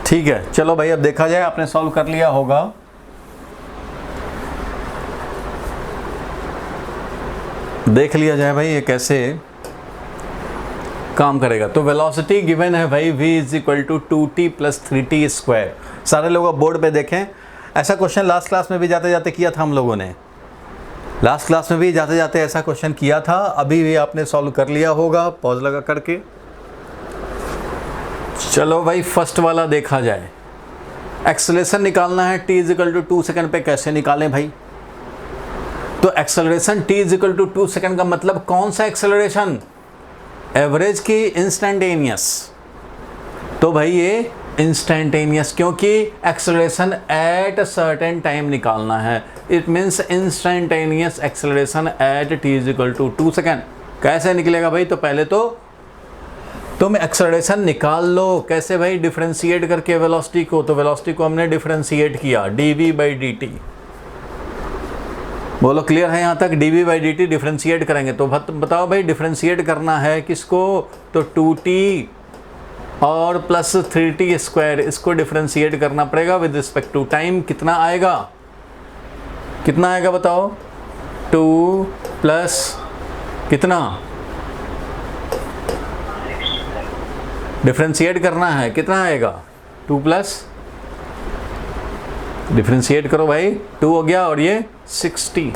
ठीक है, चलो भाई अब देखा जाए, आपने सॉल्व कर लिया होगा। देख लिया जाए भाई ये कैसे काम करेगा। तो वेलोसिटी गिवन है भाई v is equal to 2t plus 3t square. सारे लोग बोर्ड पे देखें, ऐसा क्वेश्चन लास्ट क्लास में भी जाते जाते किया था हम लोगों ने। लास्ट क्लास में भी जाते जाते ऐसा क्वेश्चन किया था, अभी भी आपने सॉल्व कर लिया होगा पॉज लगा करके। चलो भाई फर्स्ट वाला देखा जाए। एक्सेलरेशन निकालना है t is equal to 2 second पे, कैसे निकालें भाई? तो acceleration t is equal to 2 second का मतलब कौन सा एक्सेलरेशन? एवरेज की इंस्टेंटेनियस? तो भाई ये इंस्टेंटेनियस, क्योंकि एक्सेलरेशन एट सर्टेन टाइम निकालना है। It means instantaneous acceleration at t is equal to 2 second. कैसे निकलेगा भाई? तो पहले तो तुम एक्सेलरेशन निकाल लो। कैसे भाई? डिफरेंशिएट करके वेलोसिटी को। तो वेलोसिटी को हमने डिफरेंशिएट किया dv/dt। बोलो क्लियर है यहाँ तक? dv/dt डिफरेंशिएट करेंगे तो बताओ भाई डिफरेंशिएट करना है किसको? तो 2t और प्लस 3t स्क्वायर, इसको डिफरेंशिएट करना पड़ेगा विद रिस्पेक्ट टू टाइम। कितना आएगा? कितना आएगा बताओ? 2 प्लस कितना? डिफरेंशिएट करना है, कितना आएगा? 2 प्लस, डिफरेंशिएट करो भाई, 2 हो गया और ये 60।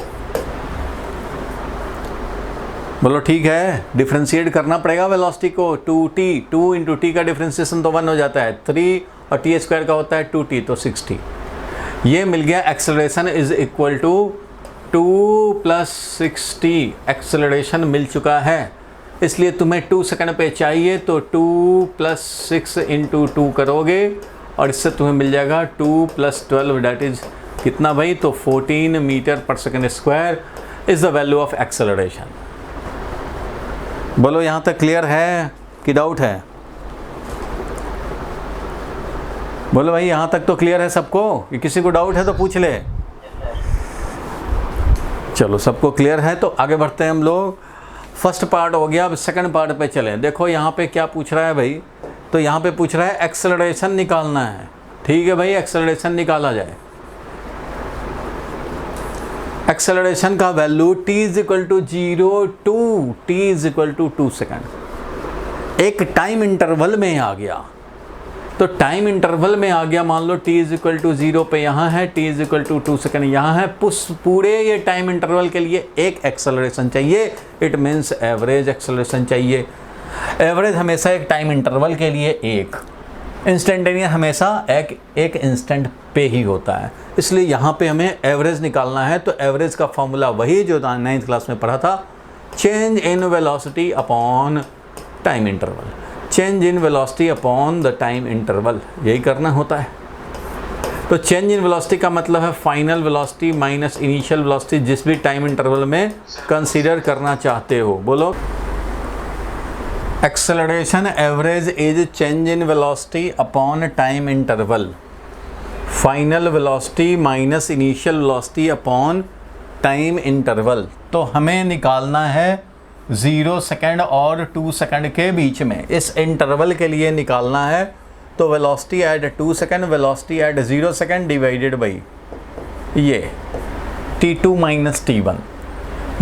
बोलो ठीक है, डिफरेंशिएट करना पड़ेगा वेलोसिटी को। 2t, 2 इंटू टी का डिफरेंशिएशन तो 1 हो जाता है, 3 और टी स्क्वायर का होता है 2t, तो 60। ये मिल गया acceleration is equal to 2 plus 60। Acceleration मिल चुका है, इसलिए तुम्हें 2 सेकंड पे चाहिए तो 2 प्लस 6 इंटू 2 करोगे और इससे तुम्हें मिल जाएगा 2 प्लस 12, डैट इज कितना भाई? तो 14 metre per second square is the value of acceleration. बोलो यहाँ तक क्लियर है कि डाउट है? बोलो भाई यहाँ तक तो क्लियर है सबको, कि किसी को डाउट है तो पूछ ले। चलो सबको क्लियर है तो आगे बढ़ते हैं हम लोग। फर्स्ट पार्ट हो गया, अब सेकंड पार्ट पे चलें। देखो यहाँ पे क्या पूछ रहा है भाई? तो यहाँ पे पूछ रहा है एक्सेलरेशन निकालना है। ठीक है भाई, एक्सेलरेशन निकाला जाए। एक्सेलरेशन का value t is equal to 0 to t is equal to 2 second. एक टाइम इंटरवल में आ गया, तो टाइम इंटरवल में आ गया, मान लो t इज इक्वल टू 0 पे यहाँ है, t is equal to 2 second यहाँ है। पूरे ये टाइम इंटरवल के लिए एक एक्सेलरेशन चाहिए, इट मीन्स एवरेज एक्सेलरेशन चाहिए। एवरेज हमेशा एक टाइम इंटरवल के लिए एक, इंस्टेंटेनियस हमेशा एक इंस्टेंट पे ही होता है। इसलिए यहाँ पे हमें एवरेज निकालना है। तो एवरेज का फॉर्मूला वही जो 9th क्लास में पढ़ा था, change in velocity upon time interval. Change in velocity upon the time interval, यही करना होता है। तो चेंज इन वेलोसिटी का मतलब है final velocity minus initial velocity, जिस भी टाइम इंटरवल में कंसीडर करना चाहते हो। बोलो acceleration average is change in velocity upon time interval, final velocity minus initial velocity upon time interval. तो हमें निकालना है 0 सेकेंड और 2 सेकेंड के बीच में, इस इंटरवल के लिए निकालना है। तो velocity at 2 second, velocity at 0 second divided by ये t2 माइनस t1,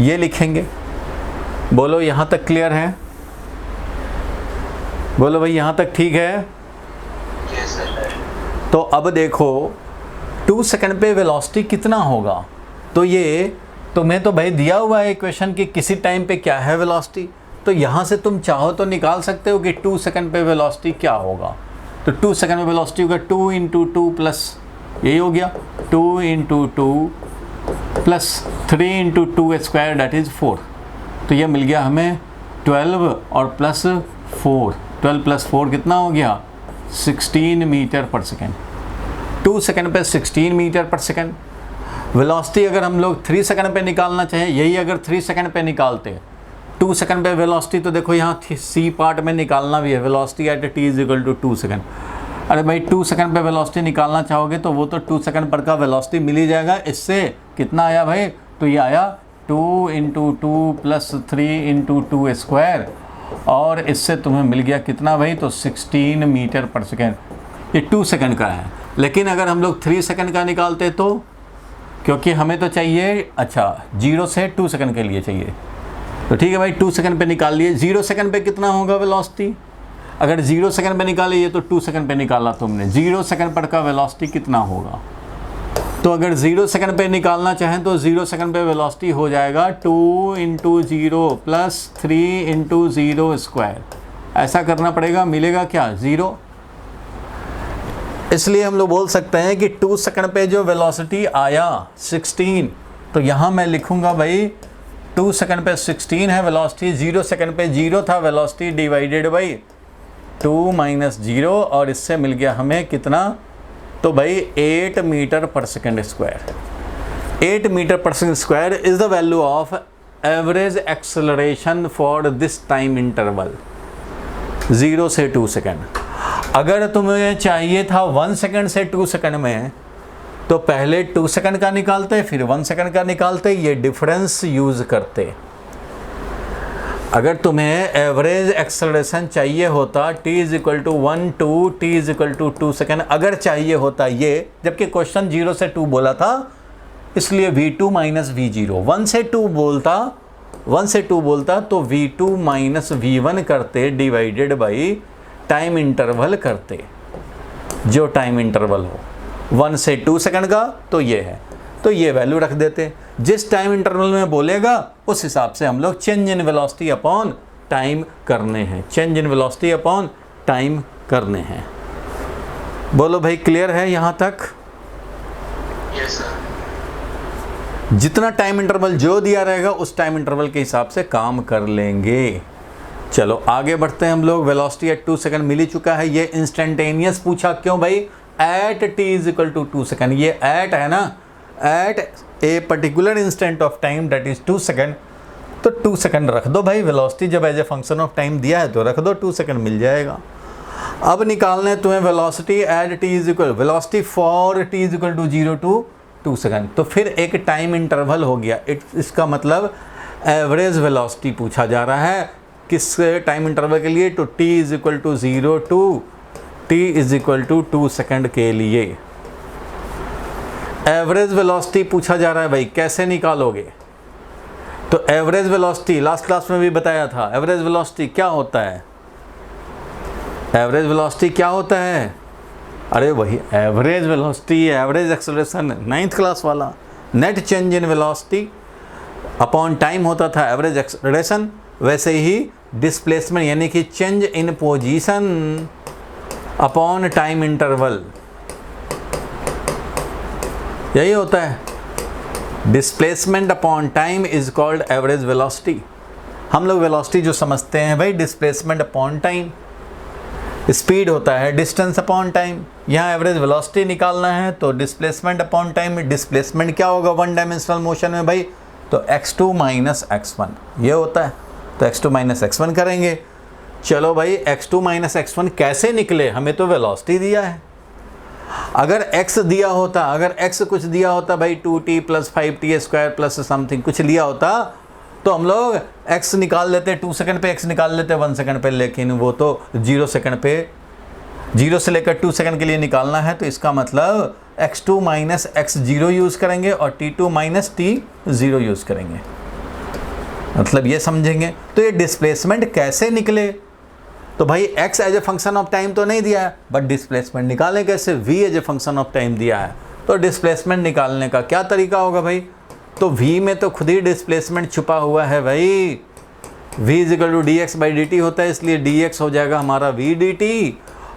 ये लिखेंगे। बोलो यहाँ तक क्लियर है? बोलो भाई यहाँ तक ठीक है? तो अब देखो 2 सेकेंड पे वेलोसिटी कितना होगा? तो ये तुम्हें तो भाई दिया हुआ है इक्वेशन कि किसी टाइम पे क्या है वेलोसिटी। तो यहाँ से तुम चाहो तो निकाल सकते हो कि 2 सेकेंड पे वेलोसिटी क्या होगा। तो 2 सेकेंड में वेलोसिटी होगा 2 इंटू 2 प्लस, यही हो गया 2 into 2 plus 3 into 2 square, that is 4। तो ये मिल गया हमें 12 और प्लस 4, 12 प्लस 4 कितना हो गया? 16 मीटर पर सेकेंड। 2 सेकेंड पे 16 मीटर पर सेकेंड। वेलोसिटी अगर हम लोग 3 सेकेंड पे निकालना चाहें, यही अगर 3 सेकेंड पे निकालते 2 सेकेंड पे वेलोसिटी, तो देखो यहाँ सी पार्ट में निकालना भी है, velocity at t is equal to 2 second. अरे भाई 2 सेकेंड पे वेलोसिटी निकालना चाहोगे तो वो तो 2 सेकेंड पर का वेलोसिटी मिल ही जाएगा। इससे कितना आया भाई? तो ये आया 2 इंटू 2 प्लस 3 इंटू 2 स्क्वायर, और इससे तुम्हें मिल गया कितना भाई? तो 16 मीटर पर सेकेंड। ये 2 सेकंड का है। लेकिन अगर हम लोग 3 सेकंड का निकालते तो, क्योंकि हमें तो चाहिए, अच्छा 0 से 2 सेकंड के लिए चाहिए, तो ठीक है भाई 2 सेकंड पे निकाल लिए। 0 सेकंड पे कितना होगा वेलोसिटी? अगर 0 सेकंड पे निकाले, ये तो 2 सेकंड पे निकाला तुमने, 0 सेकंड पर का वेलोसिटी कितना होगा? तो अगर 0 सेकंड पे निकालना चाहें तो 0 सेकंड पे वेलोसिटी हो जाएगा 2 × 0 + 3 × 0 स्क्वायर। ऐसा करना पड़ेगा, मिलेगा क्या? 0। इसलिए हम लोग बोल सकते हैं कि 2 सेकंड पे जो वेलोसिटी आया 16, तो यहाँ मैं लिखूँगा भाई 2 सेकंड पे 16 है वेलोसिटी, 0 सेकंड पे 0 था वेलोसिटी, डिवाइडेड बाई 2 - 0, और इससे मिल गया हमें कितना? तो भाई 8 metre per second square. 8 metre per second square is the value of average acceleration for this time interval 0 से 2 सेकंड। अगर तुम्हें चाहिए था 1 सेकंड से 2 सेकंड में, तो पहले 2 सेकंड का निकालते, फिर 1 सेकंड का निकालते, ये डिफरेंस यूज करते। अगर तुम्हें एवरेज एक्सेलरेशन चाहिए होता t = 1 to t = 2 सेकंड, अगर चाहिए होता ये, जबकि क्वेश्चन 0 से 2 बोला था, इसलिए v2 - v0, 1 से 2 बोलता तो v2 - v1 करते, डिवाइडेड बाई टाइम इंटरवल करते, जो टाइम इंटरवल हो 1 से 2 सेकंड का, तो ये है, तो ये वैल्यू रख देते। जिस टाइम इंटरवल में बोलेगा उस हिसाब से हम लोग change in velocity upon time करने हैं, change in velocity upon time करने हैं। बोलो भाई, क्लियर है यहाँ तक? Yes sir. जितना टाइम इंटरवल जो दिया रहेगा उस टाइम इंटरवल के हिसाब से काम कर लेंगे। चलो आगे बढ़ते हैं हम लोग। वेलोसिटी एट 2 सेकंड मिल ही चुका है। ये इंस्टेंटेनियस पूछा, क्यों भाई? एट t = 2 सेकंड, ये एट है ना, at a particular instant of time that is 2 second, तो 2 सेकंड रख दो भाई। वेलोसिटी जब as a function of time दिया है तो रख दो, 2 सेकंड मिल जाएगा। अब निकालना है तुम्हें velocity at velocity for t = 0 to 2 second, तो फिर एक टाइम इंटरवल हो गया। इसका मतलब एवरेज वेलोसिटी पूछा जा रहा है किस टाइम इंटरवल के लिए? तो t = 0 to t = 2 सेकंड के लिए एवरेज वेलोसिटी पूछा जा रहा है भाई। कैसे निकालोगे? तो एवरेज वेलोसिटी लास्ट क्लास में भी बताया था, एवरेज वेलोसिटी क्या होता है? एवरेज वेलोसिटी क्या होता है? अरे वही average velocity, average acceleration, 9th class वाला। Net change in velocity upon time होता था एवरेज एक्सेलरेशन, वैसे ही डिस्प्लेसमेंट यानी कि change in position upon time interval, यही होता है। Displacement upon time is called average velocity. हम लोग वेलोसिटी जो समझते हैं भाई, डिस्प्लेसमेंट अपॉन टाइम, स्पीड होता है डिस्टेंस अपॉन टाइम। यहाँ एवरेज वेलोसिटी निकालना है तो डिस्प्लेसमेंट अपॉन टाइम। डिस्प्लेसमेंट क्या होगा 1 डायमेंशनल मोशन में भाई? तो x2 - x1 ये होता है, तो x2 - x1 करेंगे। चलो भाई x2 - x1 कैसे निकले? हमें तो वेलोसिटी दिया है। अगर x दिया होता, अगर x कुछ दिया होता भाई 2t + 5t² प्लस समथिंग कुछ लिया होता, तो हम लोग x निकाल लेते 2 सेकंड पे, x निकाल लेते 1 सेकंड पे। लेकिन वो तो 0 सेकंड पे, 0 से लेकर 2 सेकंड के लिए निकालना है, तो इसका मतलब x2 - x0 यूज़ करेंगे और t2 - t0 यूज़ करेंगे। मतलब ये समझेंगे। तो ये डिस्प्लेसमेंट कैसे निकले? तो भाई x as a function of time तो नहीं दिया है, बट डिस्प्लेसमेंट निकालें कैसे? v as a function of time दिया है, तो डिस्प्लेसमेंट निकालने का क्या तरीका होगा भाई? तो v में तो खुद ही डिस्प्लेसमेंट छुपा हुआ है भाई। v = dx/dt होता है, इसलिए dx हो जाएगा हमारा v dt।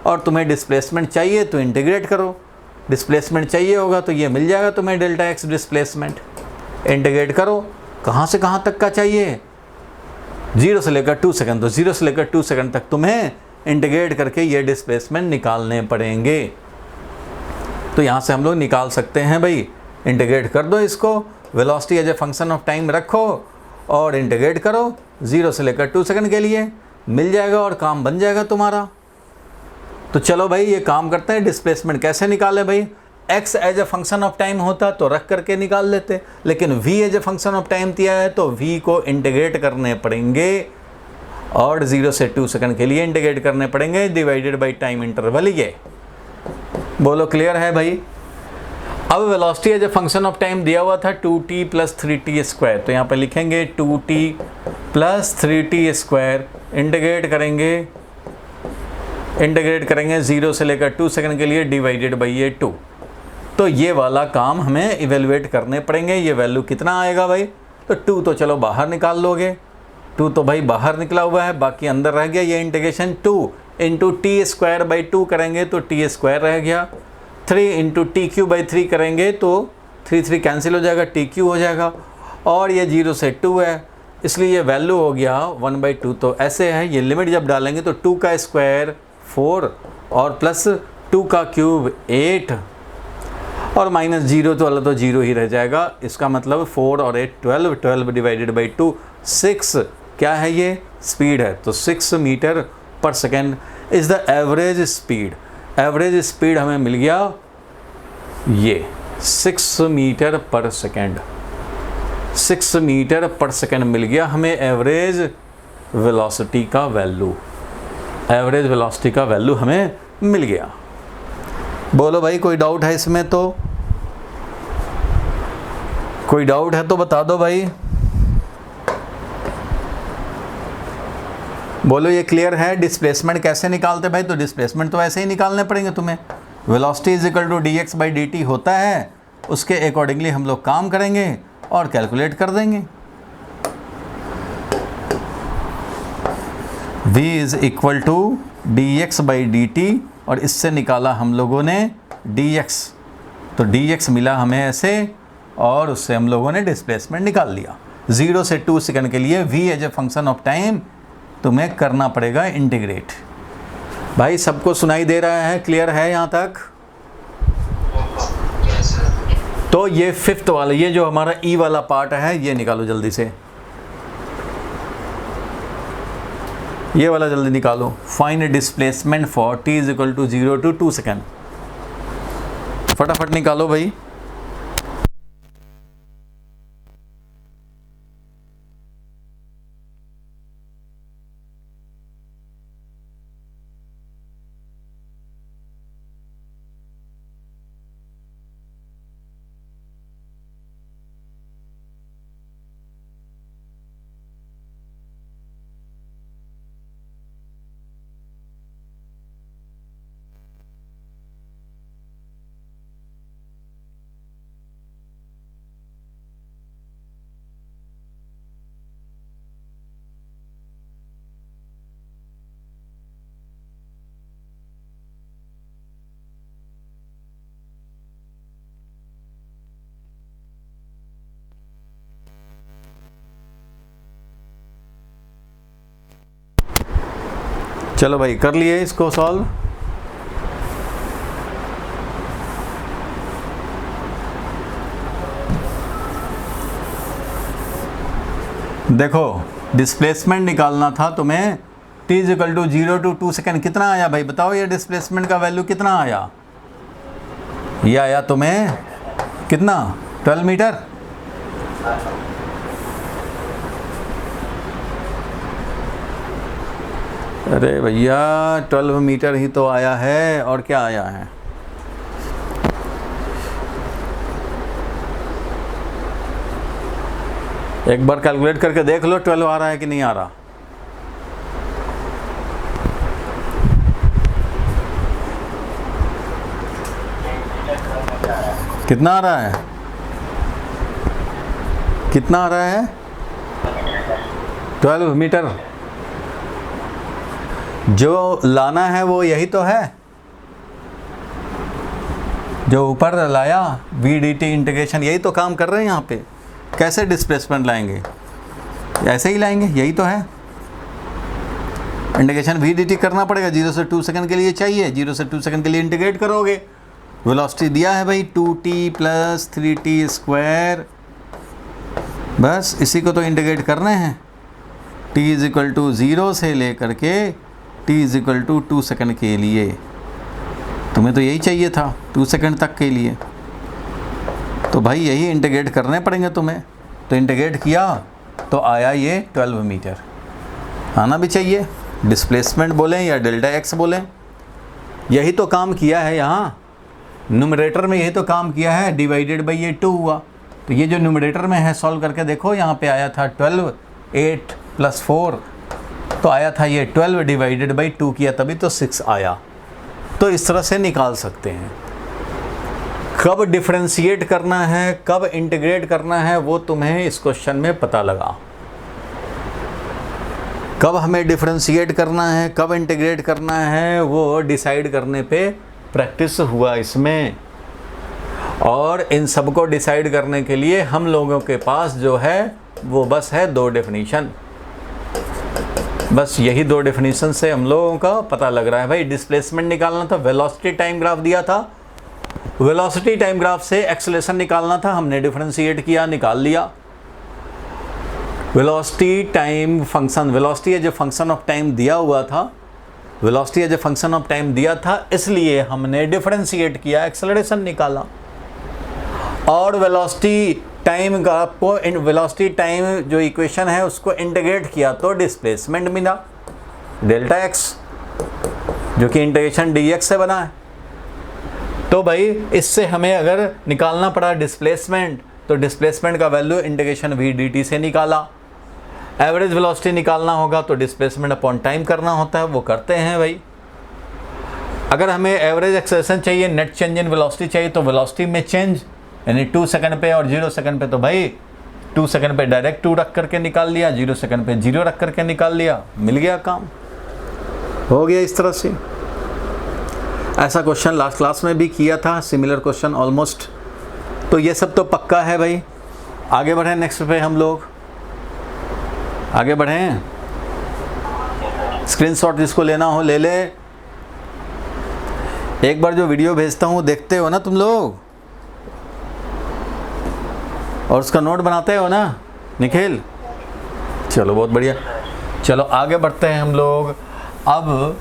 और तुम्हें डिस्प्लेसमेंट चाहिए तो इंटीग्रेट करो, डिस्प्लेसमेंट चाहिए होगा तो ये मिल जाएगा तुम्हें Δx डिस्प्लेसमेंट। इंटीग्रेट करो, कहाँ से कहाँ तक का चाहिए? 0 से लेकर 2 सेकंड, तो 0 से लेकर 2 सेकंड तक तुम्हें इंटीग्रेट करके ये डिस्प्लेसमेंट निकालने पड़ेंगे। तो यहाँ से हम लोग निकाल सकते हैं भाई। इंटीग्रेट कर दो इसको, velocity as a function of time रखो और इंटीग्रेट करो 0 से लेकर 2 सेकंड के लिए, मिल जाएगा और काम बन जाएगा तुम्हारा। तो चलो भाई ये काम करते हैं। डिस्प्लेसमेंट कैसे निकाले भाई? x as a function of time होता तो रख करके निकाल लेते, लेकिन v as a function of time दिया है तो v को इंटीग्रेट करने पड़ेंगे और 0 से 2 सेकंड के लिए इंटीग्रेट करने पड़ेंगे, डिवाइडेड बाई टाइम इंटरवल। ये बोलो क्लियर है भाई। अब velocity as a function of time दिया हुआ था 2t + 3t स्क्वायर, तो यहाँ पर लिखेंगे 2t + 3t स्क्वायर, इंटीग्रेट करेंगे 0 से लेकर 2 सेकंड के लिए डिवाइडेड बाई ये 2। तो ये वाला काम हमें इवेलुएट करने पड़ेंगे। ये वैल्यू कितना आएगा भाई, तो 2 तो चलो बाहर निकाल लोगे, 2 तो भाई बाहर निकला हुआ है, बाकी अंदर रह गया। ये इंटीग्रेशन 2 × t²/2 करेंगे तो t² रह गया, 3 × t³/3 करेंगे तो 3 कैंसिल हो जाएगा, tq हो जाएगा, और ये 0 से 2 है, इसलिए ये वैल्यू हो गया 1/2। तो ऐसे है, ये लिमिट जब डालेंगे तो 2 का स्क्वायर 4 और प्लस 2 का क्यूब 8 और -0 तो वाला तो 0 ही रह जाएगा। इसका मतलब 4 और 8 12, 12 डिवाइडेड बाई 2 6, क्या है ये स्पीड है, तो 6 metre per second is the average speed. Average speed हमें मिल गया ये 6 metre per second, 6 metre per second मिल गया हमें एवरेज वेलोसिटी का वैल्यू। एवरेज वेलोसिटी का वैल्यू हमें मिल गया। बोलो भाई कोई डाउट है इसमें, तो कोई डाउट है तो बता दो भाई। बोलो ये क्लियर है। डिस्प्लेसमेंट कैसे निकालते भाई, तो डिस्प्लेसमेंट तो ऐसे ही निकालने पड़ेंगे तुम्हें। वेलोसिटी = dx/dt होता है, उसके अकॉर्डिंगली हम लोग काम करेंगे और कैलकुलेट कर देंगे। v = dx/dt और इससे निकाला हम लोगों ने dx, तो dx मिला हमें ऐसे और उससे हम लोगों ने डिस्प्लेसमेंट निकाल लिया। 0 से 2 सेकंड के लिए v as a function of time तुम्हें करना पड़ेगा इंटीग्रेट। भाई सबको सुनाई दे रहा है, क्लियर है यहाँ तक? तो ये 5th वाला, ये जो हमारा ई वाला पार्ट है ये निकालो जल्दी से, ये वाला जल्दी निकालो। Find displacement for t = 0 to 2 second, फटाफट निकालो भाई। चलो भाई कर लिए इसको सॉल्व। देखो डिस्प्लेसमेंट निकालना था तुम्हें, t = 0 to 2 सेकेंड कितना आया भाई बताओ, ये डिस्प्लेसमेंट का वैल्यू कितना आया? ये आया तुम्हें कितना, 12 मीटर। अरे भैया 12 मीटर ही तो आया है, और क्या आया है? एक बार कैलकुलेट करके देख लो 12 आ रहा है कि नहीं आ रहा। कितना आ रहा है, कितना आ रहा है? 12 मीटर। जो लाना है वो यही तो है, जो ऊपर लाया VDT इंटीग्रेशन, यही तो काम कर रहे हैं यहाँ पे। कैसे डिस्प्लेसमेंट लाएंगे, ऐसे ही लाएंगे, यही तो है। इंटीग्रेशन VDT करना पड़ेगा, 0 से 2 सेकंड के लिए चाहिए, 0 से 2 सेकंड के लिए इंटीग्रेट करोगे। वेलोसिटी दिया है भाई 2t + 3t स्क्वायर, बस इसी को तो इंटीग्रेट करना है। t = 0 से लेकर के t = 2 सेकंड के लिए, तुम्हें तो यही चाहिए था 2 सेकंड तक के लिए, तो भाई यही इंटीग्रेट करने पड़ेंगे तुम्हें। तो इंटीग्रेट किया तो आया ये 12 मीटर, आना भी चाहिए। डिस्प्लेसमेंट बोलें या डेल्टा x बोलें, यही तो काम किया है यहाँ। न्यूमरेटर में ये तो काम किया है, डिवाइडेड बाई ये 2 हुआ, तो ये जो न्यूमरेटर में है सॉल्व करके देखो, यहाँ पे आया था 12, 8 + 4 तो आया था ये 12 डिवाइडेड बाई 2 किया तभी तो 6 आया। तो इस तरह से निकाल सकते हैं। कब डिफरेंशिएट करना है, कब इंटीग्रेट करना है, वो तुम्हें इस क्वेश्चन में पता लगा। कब हमें डिफरेंशिएट करना है, कब इंटीग्रेट करना है, वो डिसाइड करने पे प्रैक्टिस हुआ इसमें। और इन सब को डिसाइड करने के लिए हम लोगों के पास जो है वो बस है 2 डेफिनीशन। बस यही 2 डेफिनेशन से हम लोगों का पता लग रहा है। भाई डिस्प्लेसमेंट निकालना था, वेलोसिटी टाइम ग्राफ दिया था, वेलोसिटी टाइम ग्राफ से एक्सेलरेशन निकालना था, हमने डिफरेंशिएट किया, निकाल लिया। Velocity time function, velocity as a function of time दिया हुआ था, velocity as a function of time दिया था, इसलिए हमने डिफरेंशिएट किया, एक्सेलरेशन निकाला। और वेलोसिटी टाइम ग्राफ को, वेलोसिटी टाइम जो इक्वेशन है उसको इंटीग्रेट किया तो डिस्प्लेसमेंट मिला डेल्टा एक्स, जो कि इंटीग्रेशन dx से बना है। तो भाई इससे हमें अगर निकालना पड़ा डिस्प्लेसमेंट, तो डिस्प्लेसमेंट का वैल्यू इंटीग्रेशन v dt से निकाला। एवरेज वेलोसिटी निकालना होगा तो डिस्प्लेसमेंट अपॉन टाइम करना होता है, वो करते हैं भाई। अगर हमें एवरेज एक्सेलरेशन चाहिए, नेट चेंज इन वेलोसिटी चाहिए, तो वेलोसिटी में चेंज यानी 2 सेकंड पे और 0 सेकंड पे, तो भाई 2 सेकंड पे डायरेक्ट 2 रख करके निकाल लिया, 0 सेकंड पे 0 रख करके निकाल लिया, मिल गया काम, हो गया इस तरह से। ऐसा क्वेश्चन लास्ट क्लास में भी किया था, सिमिलर क्वेश्चन ऑलमोस्ट। तो ये सब तो पक्का है भाई। आगे बढ़ें नेक्स्ट पे, हम लोग आगे बढ़ें। स्क्रीनशॉट जिसको लेना हो ले ले। एक बार जो वीडियो भेजता हूँ देखते हो ना तुम लोग, और उसका नोट बनाते हो ना निखिल? चलो बहुत बढ़िया। चलो आगे बढ़ते हैं हम लोग। अब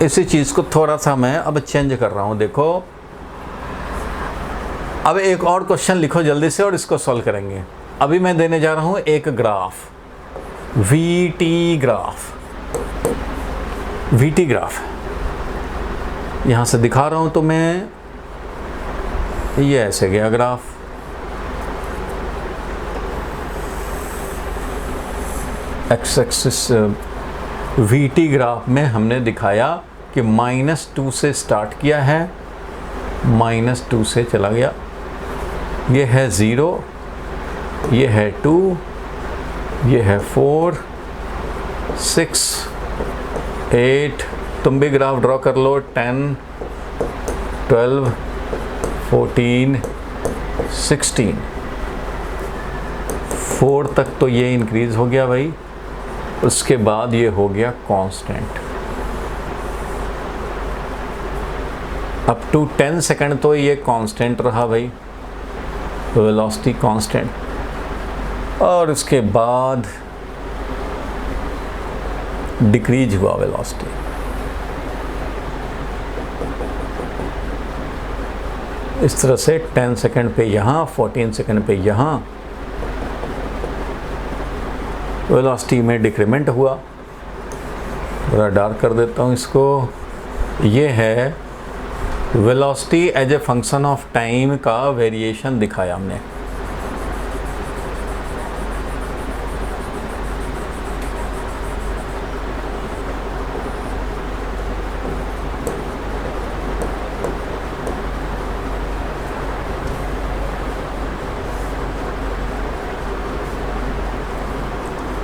इसी चीज़ को थोड़ा सा मैं अब चेंज कर रहा हूँ। देखो अब एक और क्वेश्चन लिखो जल्दी से और इसको सॉल्व करेंगे। अभी मैं देने जा रहा हूँ एक graph, VT graph. VT graph यहाँ से दिखा रहा हूँ तो मैं, ये ऐसे गया graph. X axis VT graph में हमने दिखाया कि -2 से स्टार्ट किया है, -2 से चला गया, ये है 0, ये है 2, ये है 4, 6, 8, तुम भी ग्राफ ड्रॉ कर लो, 10, 12, 14, 16, 4 तक तो ये इंक्रीज हो गया भाई। उसके बाद ये हो गया कांस्टेंट। अप टू 10 सेकंड तो ये कांस्टेंट रहा भाई, वेलोसिटी कांस्टेंट। और उसके बाद डिक्रीज हुआ वेलोसिटी। इस तरह से 10 सेकंड पे यहाँ, 14 सेकंड पे यहाँ वेलोसिटी में डिक्रीमेंट हुआ। थोड़ा डार्क कर देता हूँ इसको। ये है velocity as a function of time का वेरिएशन दिखाया हमने।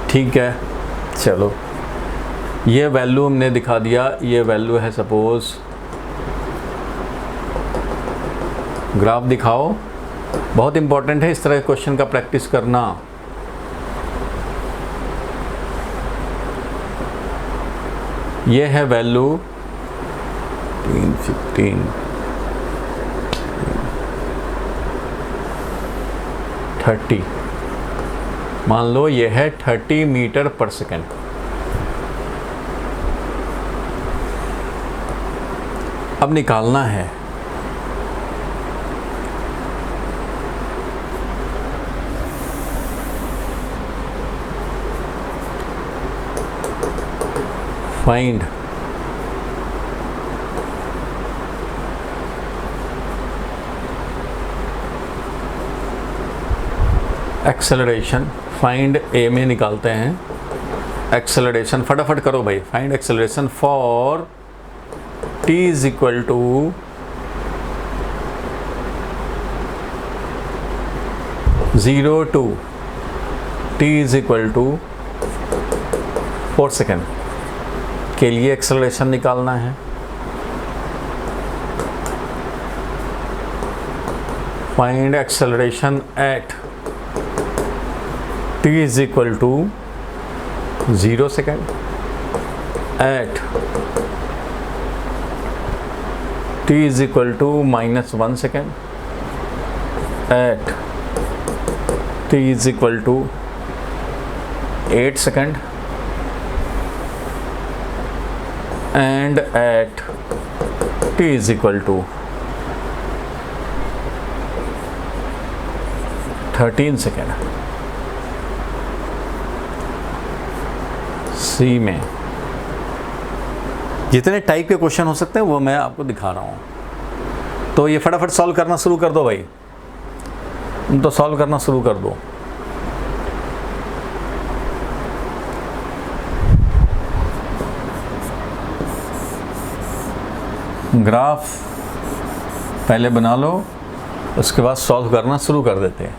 ठीक है, चलो ये वैल्यू हमने दिखा दिया। ये वैल्यू है सपोज, ग्राफ दिखाओ, बहुत इंपॉर्टेंट है इस तरह के क्वेश्चन का प्रैक्टिस करना। ये है वैल्यू 15, 30, मान लो ये है 30 मीटर पर सेकेंड। अब निकालना है फाइंड एक्सेलरेशन फाइंड ए में निकालते हैं एक्सेलरेशन, फटाफट करो भाई। Find acceleration for t is equal to 0 to t is equal to 4 second के लिए एक्सेलरेशन निकालना है। Find acceleration at t is equal to 0 second at t is equal to -1 second at t is equal to 8 second and at t is equal to 13 second. C में जितने type के question हो सकते हैं वो मैं आपको दिखा रहा हूँ, तो ये फटाफट सॉल्व करना शुरू कर दो भाई, तो सॉल्व करना शुरू कर दो। ग्राफ पहले बना लो, उसके बाद सॉल्व करना शुरू कर देते हैं।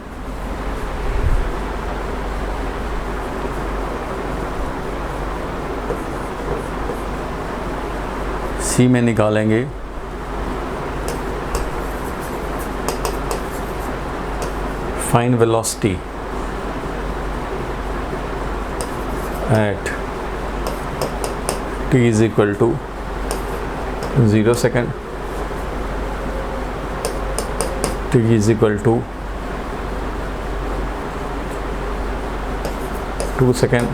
सी में निकालेंगे find velocity at t is equal to 0 second t is equal to 2 second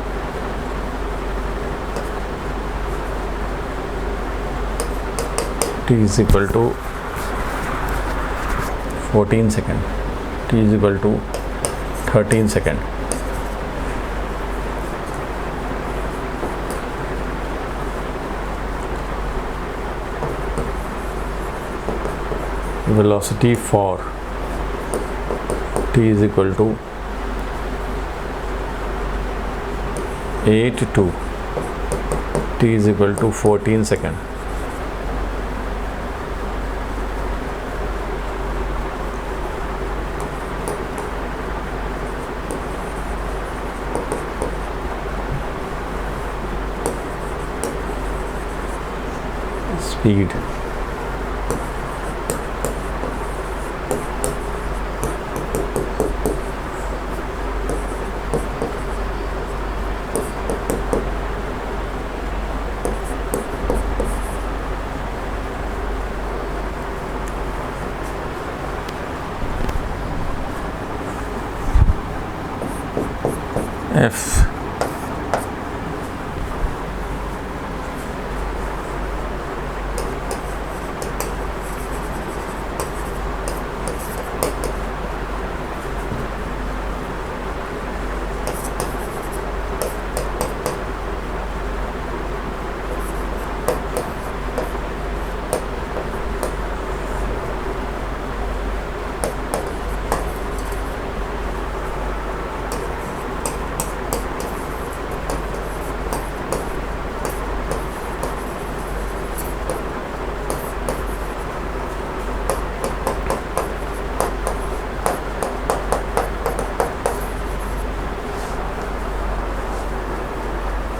t is equal to 14 second t is equal to 13 second. velocity for t is equal to 8 to t is equal to 14 second। speed F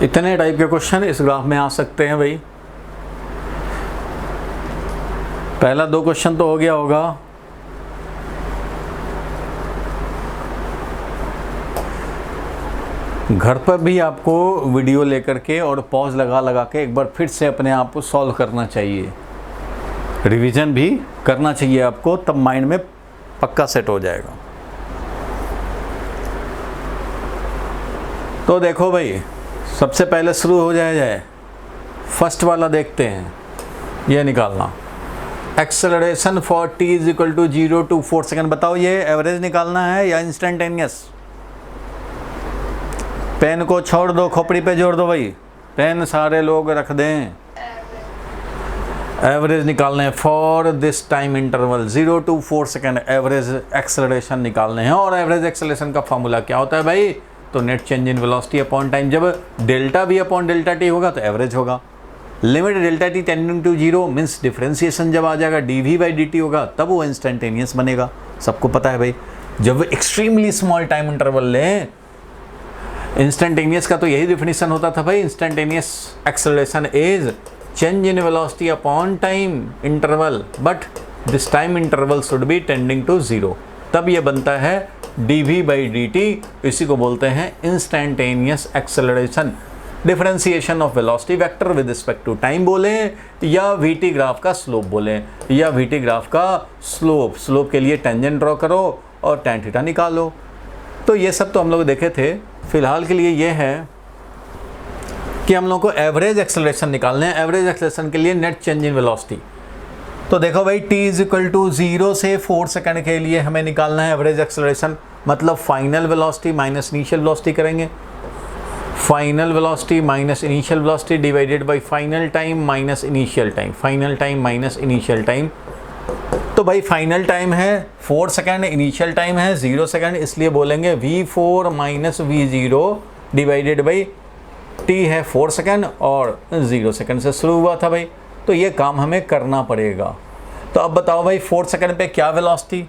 इतने type के question इस graph में आ सकते हैं भाई। पहला 2 question तो हो गया होगा। घर पर भी आपको वीडियो लेकर के और पॉज लगा लगा के एक बार फिर से अपने आप को सॉल्व करना चाहिए, रिवीजन भी करना चाहिए आपको, तब माइंड में पक्का सेट हो जाएगा। तो देखो भाई, सबसे पहले शुरू हो जाए फर्स्ट वाला देखते हैं, ये निकालना acceleration for t is equal to 0 to 4 second. बताओ ये एवरेज निकालना है या इंस्टेंटेनियस? पेन को छोड़ दो, खोपड़ी पे जोड़ दो भाई, पेन सारे लोग रख दें। एवरेज निकालने हैं for this time interval 0 to 4 second, average acceleration निकालने हैं। और एवरेज एक्सेलरेशन का फॉर्मूला क्या होता है भाई? तो net change in velocity upon time. जब delta V upon delta T होगा तो एवरेज होगा। Limit delta T tending to 0 means differentiation जब आ जाएगा dv बाई dt होगा तब वो इंस्टेंटेनियस बनेगा। सबको पता है भाई, जब एक्सट्रीमली स्मॉल टाइम इंटरवल लें, इंस्टेंटेनियस का तो यही डिफिनीशन होता था भाई, instantaneous acceleration is change in velocity upon time interval but this time interval should be tending to 0, तब ये बनता है dv बाई dt। इसी को बोलते हैं instantaneous acceleration. Differentiation of velocity vector with respect to time बोले या vt ग्राफ का स्लोप बोले, या vt ग्राफ का स्लोप के लिए टेंजेंट ड्रॉ करो और tan थीटा निकालो। तो ये सब तो हम लोग देखे थे। फिलहाल के लिए ये है कि हम लोग को एवरेज एक्सेलरेशन निकालने हैं। एवरेज एक्सेलरेशन के लिए नेट चेंज इन वेलोसिटी। तो देखो भाई t इक्वल टू 0 से 4 सेकंड के लिए हमें निकालना है एवरेज एक्सेलरेशन, मतलब final velocity minus initial velocity करेंगे। Final velocity minus initial velocity divided by final time minus initial time, final time minus initial time. तो भाई फाइनल टाइम है 4 सेकंड, इनिशियल टाइम है 0 सेकंड, इसलिए बोलेंगे v4 minus v0 divided by t है 4 second और 0 second से शुरू हुआ था भाई। तो ये काम हमें करना पड़ेगा। तो अब बताओ भाई 4 सेकंड पे क्या वेलोसिटी?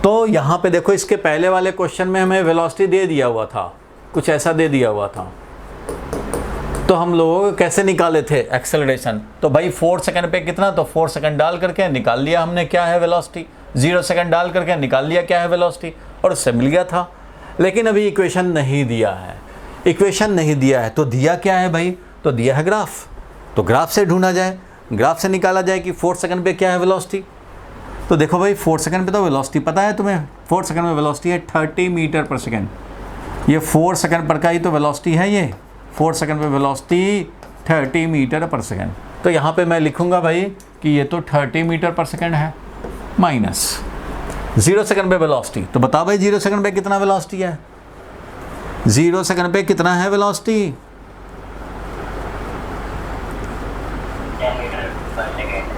तो यहाँ पे देखो, इसके पहले वाले क्वेश्चन में हमें वेलोसिटी दे दिया हुआ था, कुछ ऐसा दे दिया हुआ था। तो हम लोग कैसे निकाले थे एक्सेलरेशन? तो भाई 4 सेकंड पे कितना, तो 4 सेकंड डाल करके निकाल लिया हमने क्या है वेलोसिटी, 0 सेकंड डाल करके निकाल लिया क्या है वेलोसिटी, और उससे मिल गया था। लेकिन अभी इक्वेशन नहीं दिया है, इक्वेशन नहीं दिया है तो दिया क्या है भाई? तो दिया है ग्राफ। तो ग्राफ से ढूंढा जाए, ग्राफ से निकाला जाए कि 4 सेकंड पे क्या है वेलोसिटी। तो देखो भाई 4 सेकंड पे तो वेलोसिटी पता है तुम्हें, 4 सेकंड में वेलोसिटी है 30 मीटर पर सेकंड। ये 4 सेकंड पर का ही तो वेलोसिटी है, ये 4 सेकंड पे वेलोसिटी 30 मीटर पर सेकंड। तो यहाँ पे मैं लिखूँगा भाई कि ये तो 30 मीटर पर सेकंड है माइनस 0 सेकंड पे वेलोसिटी। तो बताओ भाई 0 सेकंड पे कितना वेलोसिटी है? 0 सेकंड पे कितना है वेलोसिटी?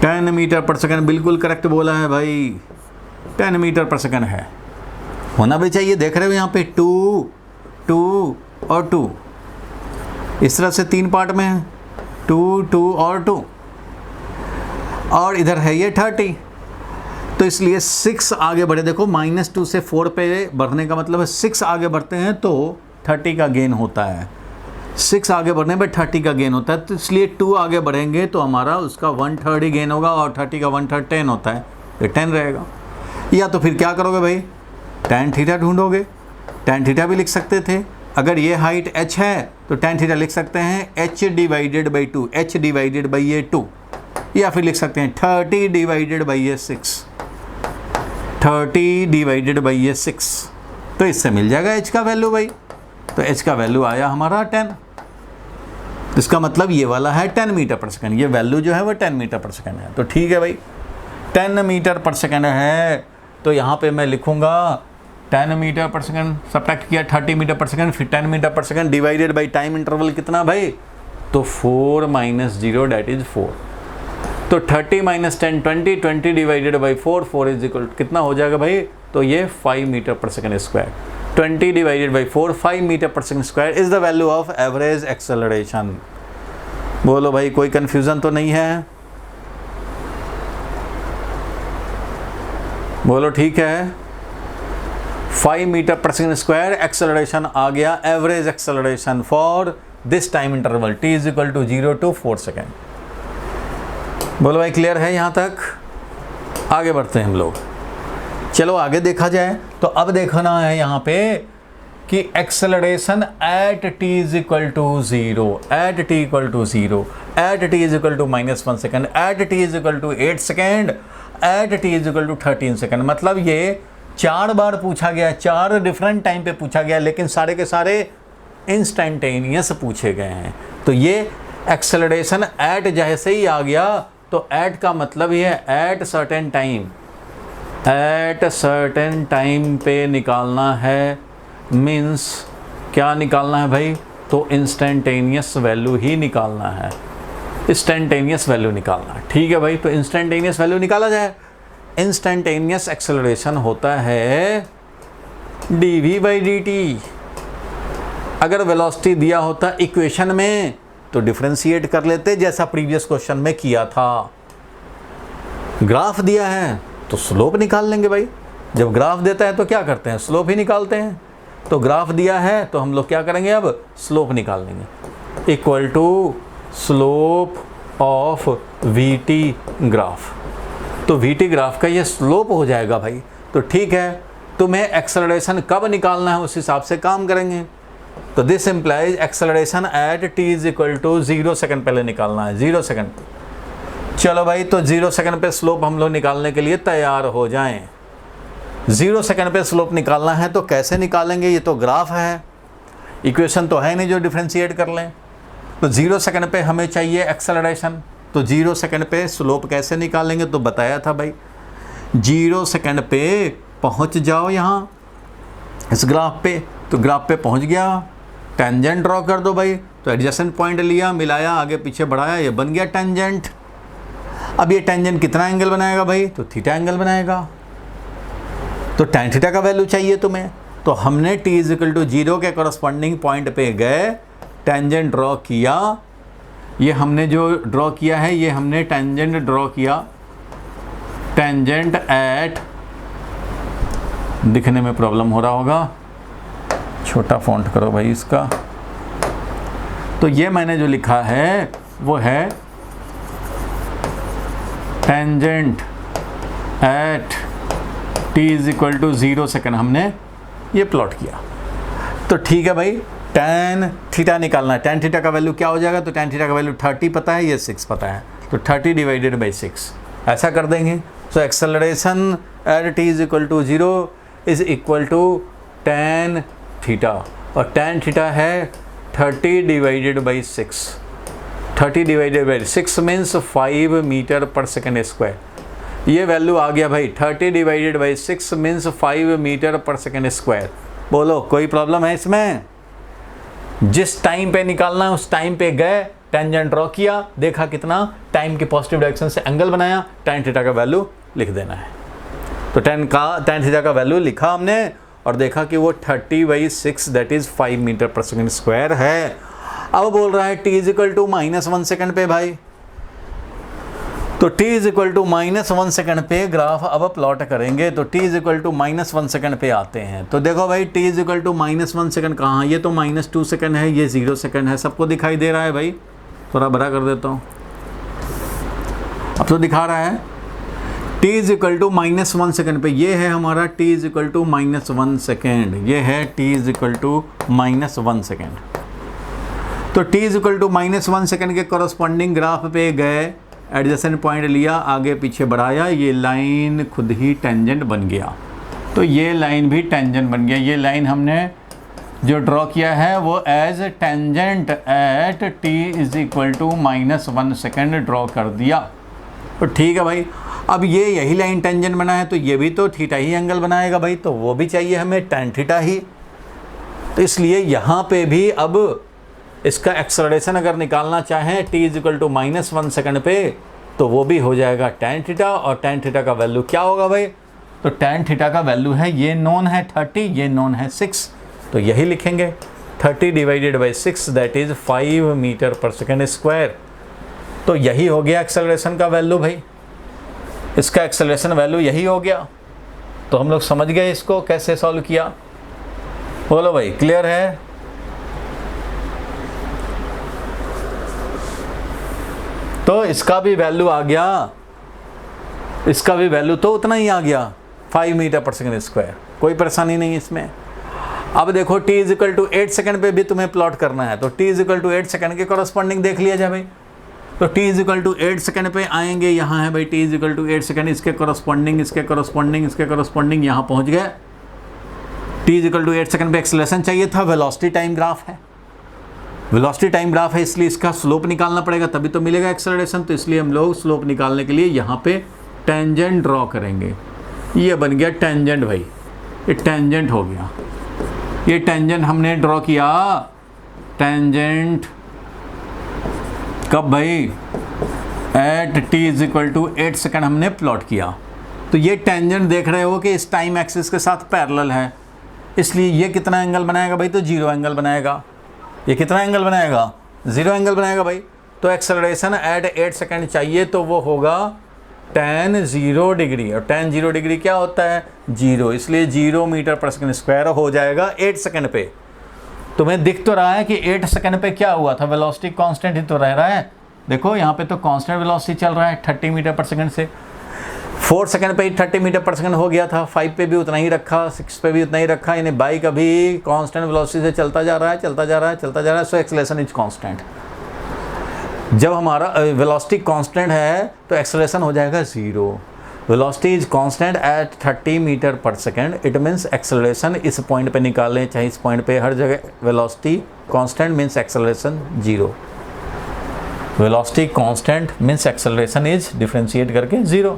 10 metre per second. बिल्कुल करेक्ट बोला है भाई, 10 मीटर पर सेकंड है, होना भी चाहिए। देख रहे हो यहाँ पे 2 2 और 2, इस तरह से 3 पार्ट में है, 2 2 और 2, और इधर है ये 30। तो इसलिए 6 आगे बढ़े। देखो -2 से 4 पे बढ़ने का मतलब है 6 आगे बढ़ते हैं तो 30 का गेन होता है, 6 आगे बढ़ने पे 30 का गेन होता है। तो इसलिए 2 आगे बढ़ेंगे तो हमारा उसका 1/3 ही गेन होगा, और 30 का 1/3 10 होता है, ये 10 रहेगा। या तो फिर क्या करोगे भाई, tan थीटा ढूंढोगे। tan थीटा भी लिख सकते थे, अगर ये हाइट h है तो tan थीटा लिख सकते हैं h divided by 2, h divided by ये 2, या फिर लिख सकते हैं 30 डिवाइडेड बाई ये 6, 30 डिवाइडेड बाई ये 6। तो इससे मिल जाएगा h का वैल्यू भाई। तो h का वैल्यू आया हमारा 10। इसका मतलब ये वाला है 10 मीटर पर सेकंड, ये वैल्यू जो है वो 10 मीटर पर सेकंड है। तो ठीक है भाई, 10 मीटर पर सेकंड है। तो यहाँ पे मैं लिखूँगा 10 मीटर पर सेकंड, सब्ट्रैक्ट किया 30 मीटर पर सेकंड, फिर 10 metre per second divided by time interval कितना भाई? तो 4 - 0 दैट इज 4। तो 30 - 10 20, 20 डिवाइडेड बाई 4, 4 इज इक्वल कितना हो जाएगा भाई? तो ये 5 metre per second square. 20 divided by 4, 5 metre per second square is the value of average acceleration. बोलो भाई, कोई कंफ्यूजन तो नहीं है? बोलो ठीक है। 5 metre per second square acceleration आ गया, average acceleration for this time interval t is equal to 0 to 4 second. बोलो भाई क्लियर है यहाँ तक? आगे बढ़ते हैं हम लोग। चलो आगे देखा जाए। तो अब देखना है यहाँ पे कि acceleration at t is equal to 0, at t equal to 0, at t is equal to -1 second, at t is equal to 8 second, at t is equal to 13 second. मतलब ये 4 बार पूछा गया, 4 डिफरेंट टाइम पे पूछा गया, लेकिन सारे के सारे इंस्टेंटेनियस पूछे गए हैं। तो ये एक्सेलरेशन एट जैसे ही आ गया तो एट का मतलब ये है at certain time, at certain time पे निकालना है। मीन्स क्या निकालना है भाई? तो इंस्टेंटेनियस वैल्यू ही निकालना है। इंस्टेंटेनियस वैल्यू निकालना। ठीक है भाई, तो इंस्टेंटेनियस वैल्यू निकाला जाए। इंस्टेंटेनियस एक्सेलरेशन होता है dv/dt। अगर वेलोसिटी दिया होता इक्वेशन में तो डिफरेंशिएट कर लेते, जैसा प्रीवियस क्वेश्चन में किया था। ग्राफ दिया है तो स्लोप निकाल लेंगे भाई। जब ग्राफ देता है तो क्या करते हैं, स्लोप ही निकालते हैं। तो ग्राफ दिया है तो हम लोग क्या करेंगे, अब स्लोप निकाल लेंगे, equal to slope of VT graph. तो VT ग्राफ का ये स्लोप हो जाएगा भाई। तो ठीक है, तुम्हें एक्सेलरेशन कब निकालना है उस हिसाब से काम करेंगे। तो this implies acceleration at t is equal to 0 second पहले निकालना है, 0 सेकेंड। चलो भाई, तो 0 सेकेंड पे स्लोप हम लोग निकालने के लिए तैयार हो जाएं। 0 सेकेंड पे स्लोप निकालना है तो कैसे निकालेंगे, ये तो ग्राफ है, इक्वेशन तो है नहीं जो डिफरेंशिएट कर लें। तो 0 सेकेंड पे हमें चाहिए एक्सेलरेशन, तो 0 सेकेंड पे स्लोप कैसे निकालेंगे, तो बताया था भाई 0 सेकेंड पे पहुंच जाओ यहाँ इस ग्राफ पे। तो ग्राफ पे पहुंच गया, टेंजेंट ड्रॉ कर दो भाई। तो एडजेसेंट पॉइंट लिया, मिलाया, आगे पीछे बढ़ाया, ये बन गया टेंजेंट। अब ये टेंजेंट कितना एंगल बनाएगा भाई, तो थीटा एंगल बनाएगा। तो tan थीटा का वैल्यू चाहिए तुम्हें, तो हमने t इज इक्वल टू 0 के करस्पॉन्डिंग पॉइंट पे गए, टेंजेंट ड्रॉ किया। ये हमने जो ड्रॉ किया है, ये हमने टेंजेंट ड्रॉ किया, टेंजेंट एट, दिखने में प्रॉब्लम हो रहा होगा, छोटा फॉन्ट करो भाई इसका। तो ये मैंने जो लिखा है वो है tangent at t is equal to 0 second, हमने ये प्लॉट किया। तो ठीक है भाई, tan थीटा निकालना है। tan थीटा का वैल्यू क्या हो जाएगा, तो tan थीटा का वैल्यू 30 पता है, ये 6 पता है, तो 30 डिवाइडेड बाई 6 ऐसा कर देंगे। So acceleration at t is equal to 0 is equal to tan theta, और tan थीटा है 30 divided by 6। 30 divided by 6 means 5 metre per second square. ये वैल्यू आ गया भाई, 30 divided by 6 means 5 metre per second square. बोलो कोई problem है इसमें? जिस टाइम पे निकालना है उस टाइम पे गए, टेंजेंट ड्रॉ किया, देखा कितना टाइम के पॉजिटिव डायरेक्शन से एंगल बनाया, tan थीटा का वैल्यू लिख देना है। तो tan थीटा का वैल्यू लिखा हमने और देखा कि वो 30/6 that is 5 metre per second square है। अब बोल रहा है t is equal to -1 second पे भाई, तो t is equal to -1 second पे ग्राफ अब प्लॉट करेंगे। तो t is equal to -1 second पे आते हैं। तो देखो भाई, t is equal to -1 second कहाँ, ये तो -2 सेकेंड है, ये 0 सेकेंड है, सबको दिखाई दे रहा है भाई। थोड़ा बड़ा कर देता हूँ, अब तो दिखा रहा है। t is equal to -1 second पे ये है हमारा t is equal to -1 second, ये है t is equal to -1 second. तो t is equal to -1 second के कॉरस्पॉन्डिंग ग्राफ पे गए, एडजेसेंट पॉइंट लिया, आगे पीछे बढ़ाया, ये लाइन खुद ही टेंजेंट बन गया। तो ये लाइन भी टेंजेंट बन गया। ये लाइन हमने जो ड्रॉ किया है वो as tangent at t is equal to -1 second draw कर दिया। तो ठीक है भाई, अब ये यही लाइन टेंजेंट बना है तो ये भी तो थीटा ही एंगल बनाएगा भाई, तो वो भी चाहिए हमें tan थीटा ही। तो इसलिए यहाँ पे भी अब इसका एक्सेलरेशन अगर निकालना चाहें t is equal to -1 second पे, तो वो भी हो जाएगा tan थीटा, और tan थीटा का वैल्यू क्या होगा भाई, तो tan थीटा का वैल्यू है, ये नोन है 30, ये नोन है 6, तो यही लिखेंगे 30 divided by 6 that is 5 metre per second square. तो यही हो गया एक्सेलरेशन का वैल्यू भाई, इसका एक्सेलरेशन वैल्यू यही हो गया। तो हम लोग समझ गए इसको कैसे सॉल्व किया। बोलो भाई, क्लियर है? तो इसका भी वैल्यू आ गया, इसका भी वैल्यू तो उतना ही आ गया, 5 मीटर पर सेकेंड स्क्वायर, कोई परेशानी नहीं इसमें। अब देखो t is equal to 8 second पे भी तुम्हें प्लॉट करना है, तो t is equal to 8 second के कॉरस्पॉन्डिंग देख लिया जाए भाई। तो t is equal to 8 second पे आएंगे, यहाँ है भाई t is equal to 8 second, इसके कॉरस्पॉन्डिंग, इसके कॉरस्पॉन्डिंग, इसके कॉरस्पॉन्डिंग, यहाँ पहुँच गए। t is equal to 8 second पे एक्सेलरेशन चाहिए था, वेलोसिटी टाइम ग्राफ है, वेलोसिटी टाइम ग्राफ है, इसलिए इसका स्लोप निकालना पड़ेगा तभी तो मिलेगा एक्सेलरेशन। तो इसलिए हम लोग स्लोप निकालने के लिए यहाँ पे टेंजेंट ड्रॉ करेंगे। ये बन गया टेंजेंट भाई, ये टेंजेंट हो गया, ये टेंजेंट हमने ड्रॉ किया, टेंजेंट कब भाई? At t is equal to 8 second हमने प्लॉट किया। तो ये टेंजेंट देख रहे हो कि इस टाइम एक्सिस के साथ पैरेलल है, इसलिए ये कितना एंगल बनाएगा भाई? तो 0 एंगल बनाएगा। ये कितना एंगल बनाएगा? 0 एंगल बनाएगा भाई। तो एक्सेलरेशन एट 8 सेकेंड चाहिए, तो वो होगा tan 0 डिग्री। और tan 0 डिग्री क्या होता है? 0, इसलिए 0 मीटर पर सेकेंड स्क्वायर हो जाएगा 8 सेकेंड पे। तुम्हें दिख तो रहा है कि 8 सेकेंड पे क्या हुआ था? वेलोसिटी कांस्टेंट ही तो रह रहा है। देखो यहाँ पे तो कांस्टेंट वेलोसिटी चल रहा है 30 मीटर पर सेकेंड से। 4 सेकेंड पे ही 30 मीटर पर सेकेंड हो गया था, 5 पे भी उतना ही रखा, 6 पे भी उतना ही रखा, यानी बाइक अभी कांस्टेंट वेलोसिटी से चलता जा रहा है, चलता जा रहा है, चलता जा रहा है। So acceleration is constant. जब हमारा वेलोसिटी कांस्टेंट है तो एक्सेलरेशन हो जाएगा 0। Velocity is constant at 30 metre per second, it means acceleration इस पॉइंट पे निकालें चाहे इस पॉइंट पे, हर जगह velocity constant means acceleration 0। Velocity constant means acceleration is differentiate करके 0।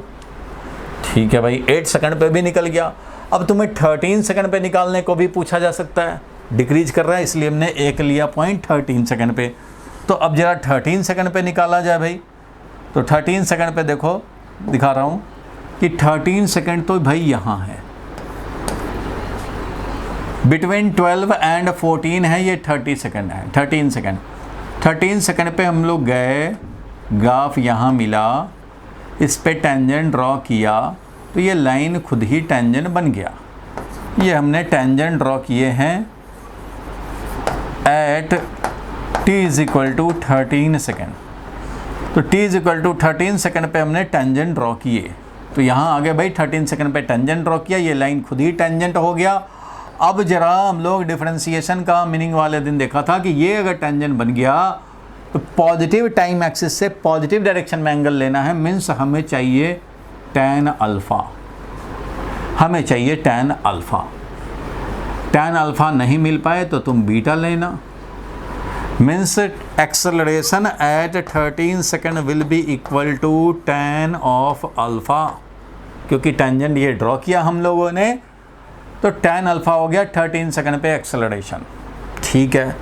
ठीक है भाई, 8 सेकंड पे भी निकल गया। अब तुम्हें 13 सेकंड पे निकालने को भी पूछा जा सकता है। डिक्रीज कर रहा है इसलिए हमने एक लिया पॉइंट 13 सेकंड पे। तो अब जरा 13 सेकंड पे निकाला जाए भाई। तो 13 सेकंड पे देखो, दिखा रहा हूँ कि 13 सेकंड तो भाई यहाँ है, बिटवीन 12 एंड 14 है, ये 30 सेकंड है। 13 सेकंड 13 सेकंड पे हम लोग गए, ग्राफ यहाँ मिला, इस पे टेंजेंट ड्रॉ किया, तो ये लाइन खुद ही टेंजेंट बन गया। ये हमने टेंजेंट ड्रॉ किए हैं at t is equal to 13 second. तो t is equal to 13 second पे हमने टेंजेंट ड्रॉ किए। तो यहाँ आगे भाई 13 सेकेंड पे टेंजेंट ड्रॉ किया, ये लाइन खुद ही टेंजेंट हो गया। अब जरा हम लोग डिफरेंशिएशन का मीनिंग वाले दिन देखा था कि ये अगर टेंजेंट बन गया तो पॉजिटिव टाइम एक्सिस से पॉजिटिव डायरेक्शन में एंगल लेना है, मीन्स हमें चाहिए tan अल्फ़ा, हमें चाहिए tan अल्फ़ा। tan अल्फ़ा नहीं मिल पाए तो तुम बीटा लेना, means acceleration at 13 second will be equal to tan of alpha. क्योंकि टेंजेंट ये ड्रॉ किया हम लोगों ने, तो tan अल्फ़ा हो गया 13 सेकेंड पे एक्सेलरेशन। ठीक है,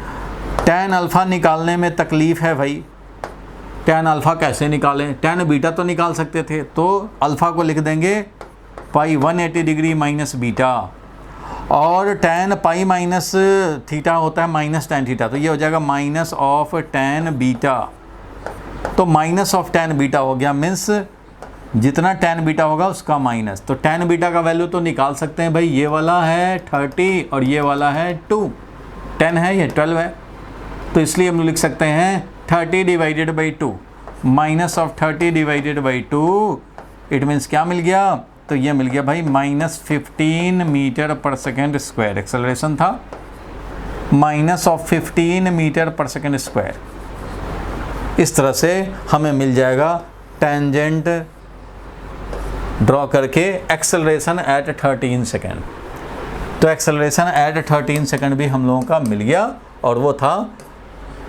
tan अल्फ़ा निकालने में तकलीफ़ है भाई। tan अल्फ़ा कैसे निकालें? tan बीटा तो निकाल सकते थे, तो अल्फ़ा को लिख देंगे पाई 180 डिग्री माइनस बीटा, और tan पाई माइनस थीटा होता है माइनस tan थीटा, तो ये हो जाएगा माइनस ऑफ tan बीटा। तो माइनस ऑफ tan बीटा हो गया, मीन्स जितना tan बीटा होगा उसका माइनस। तो tan बीटा का वैल्यू तो निकाल सकते हैं भाई, ये वाला है 30 और ये वाला है 2, 10 है, ये 12 है, तो इसलिए हम लिख सकते हैं 30 divided by 2 minus of 30 divided by 2, it means क्या मिल गया? तो ये मिल गया भाई minus 15 metre per second square. Acceleration था minus of 15 metre per second square. इस तरह से हमें मिल जाएगा टेंजेंट ड्रॉ करके एक्सेलरेशन एट 13 सेकेंड। तो एक्सेलरेशन एट 13 सेकेंड भी हम लोगों का मिल गया, और वो था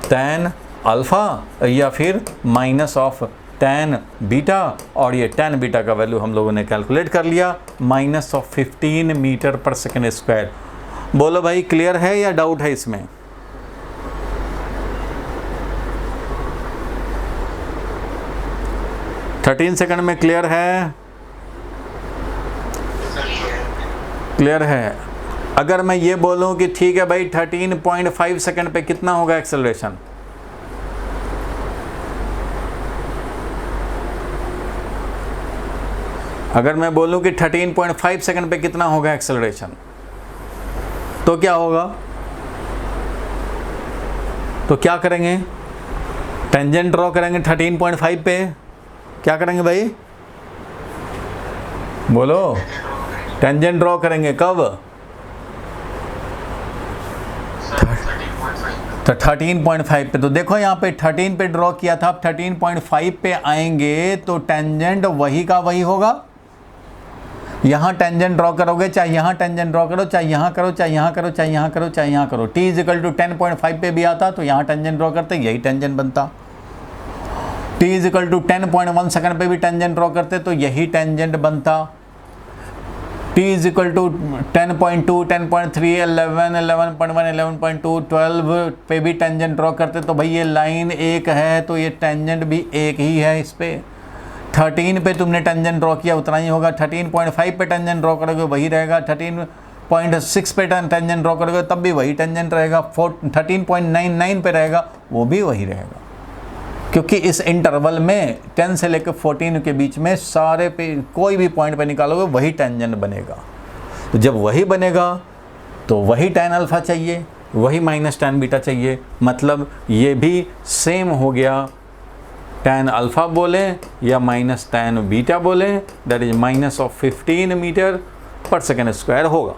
tan अल्फ़ा या फिर माइनस ऑफ tan बीटा, और ये tan बीटा का वैल्यू हम लोगों ने कैलकुलेट कर लिया minus of 15 metre per second square. बोलो भाई, क्लियर है या डाउट है इसमें? थर्टीन सेकेंड में क्लियर है? क्लियर है। अगर मैं ये बोलूं कि ठीक है भाई 13.5 सेकेंड पे कितना होगा एक्सेलरेशन? अगर मैं बोलूं कि 13.5 सेकेंड पे कितना होगा एक्सेलरेशन, तो क्या होगा? तो क्या करेंगे? टेंजेंट ड्रॉ करेंगे 13.5 पे। क्या करेंगे भाई? बोलो। टेंजेंट ड्रॉ करेंगे कब? तो 13.5 पे। तो देखो यहाँ पे 13 पे ड्रॉ किया था, अब 13.5 पे आएंगे तो टेंजेंट वही का वही होगा। यहाँ टेंजेंट ड्रॉ करोगे, चाहे यहाँ टेंजेंट ड्रॉ करो, चाहे यहाँ करो, चाहे यहाँ करो, चाहे यहाँ करो, चाहे यहाँ करो। t इज इक्वल टू 10.5 पे भी आता तो यहाँ टेंजेंट ड्रॉ करते, यही टेंजेंट बनता। t is equal to 10.1 second पे भी टेंजेंट ड्रॉ करते तो यही टेंजेंट बनता। t इज इक्वल टू 10.2, 10.3, 11, 11.1, 11.2, 12 पे भी टेंजेंट ड्रॉ करते तो भाई ये लाइन एक है तो ये टेंजेंट भी एक ही है इस पे। 13 पे तुमने टेंजेंट ड्रॉ किया उतना ही होगा, 13.5 पे टेंजेंट ड्रॉ करोगे वही रहेगा, 13.6 पे टेंजेंट ड्रॉ करोगे तब भी वही टेंजेंट रहेगा, 13.99 पे रहेगा वो भी वही रहेगा, क्योंकि इस इंटरवल में 10 से लेकर 14 के बीच में सारे पे कोई भी पॉइंट पे निकालोगे वही टेंजेंट बनेगा। तो जब वही बनेगा तो वही tan अल्फ़ा चाहिए, वही माइनस tan बीटा चाहिए, मतलब ये भी सेम हो गया, tan अल्फ़ा बोले या माइनस tan बीटा बोले, that is minus of 15 metre per second square होगा।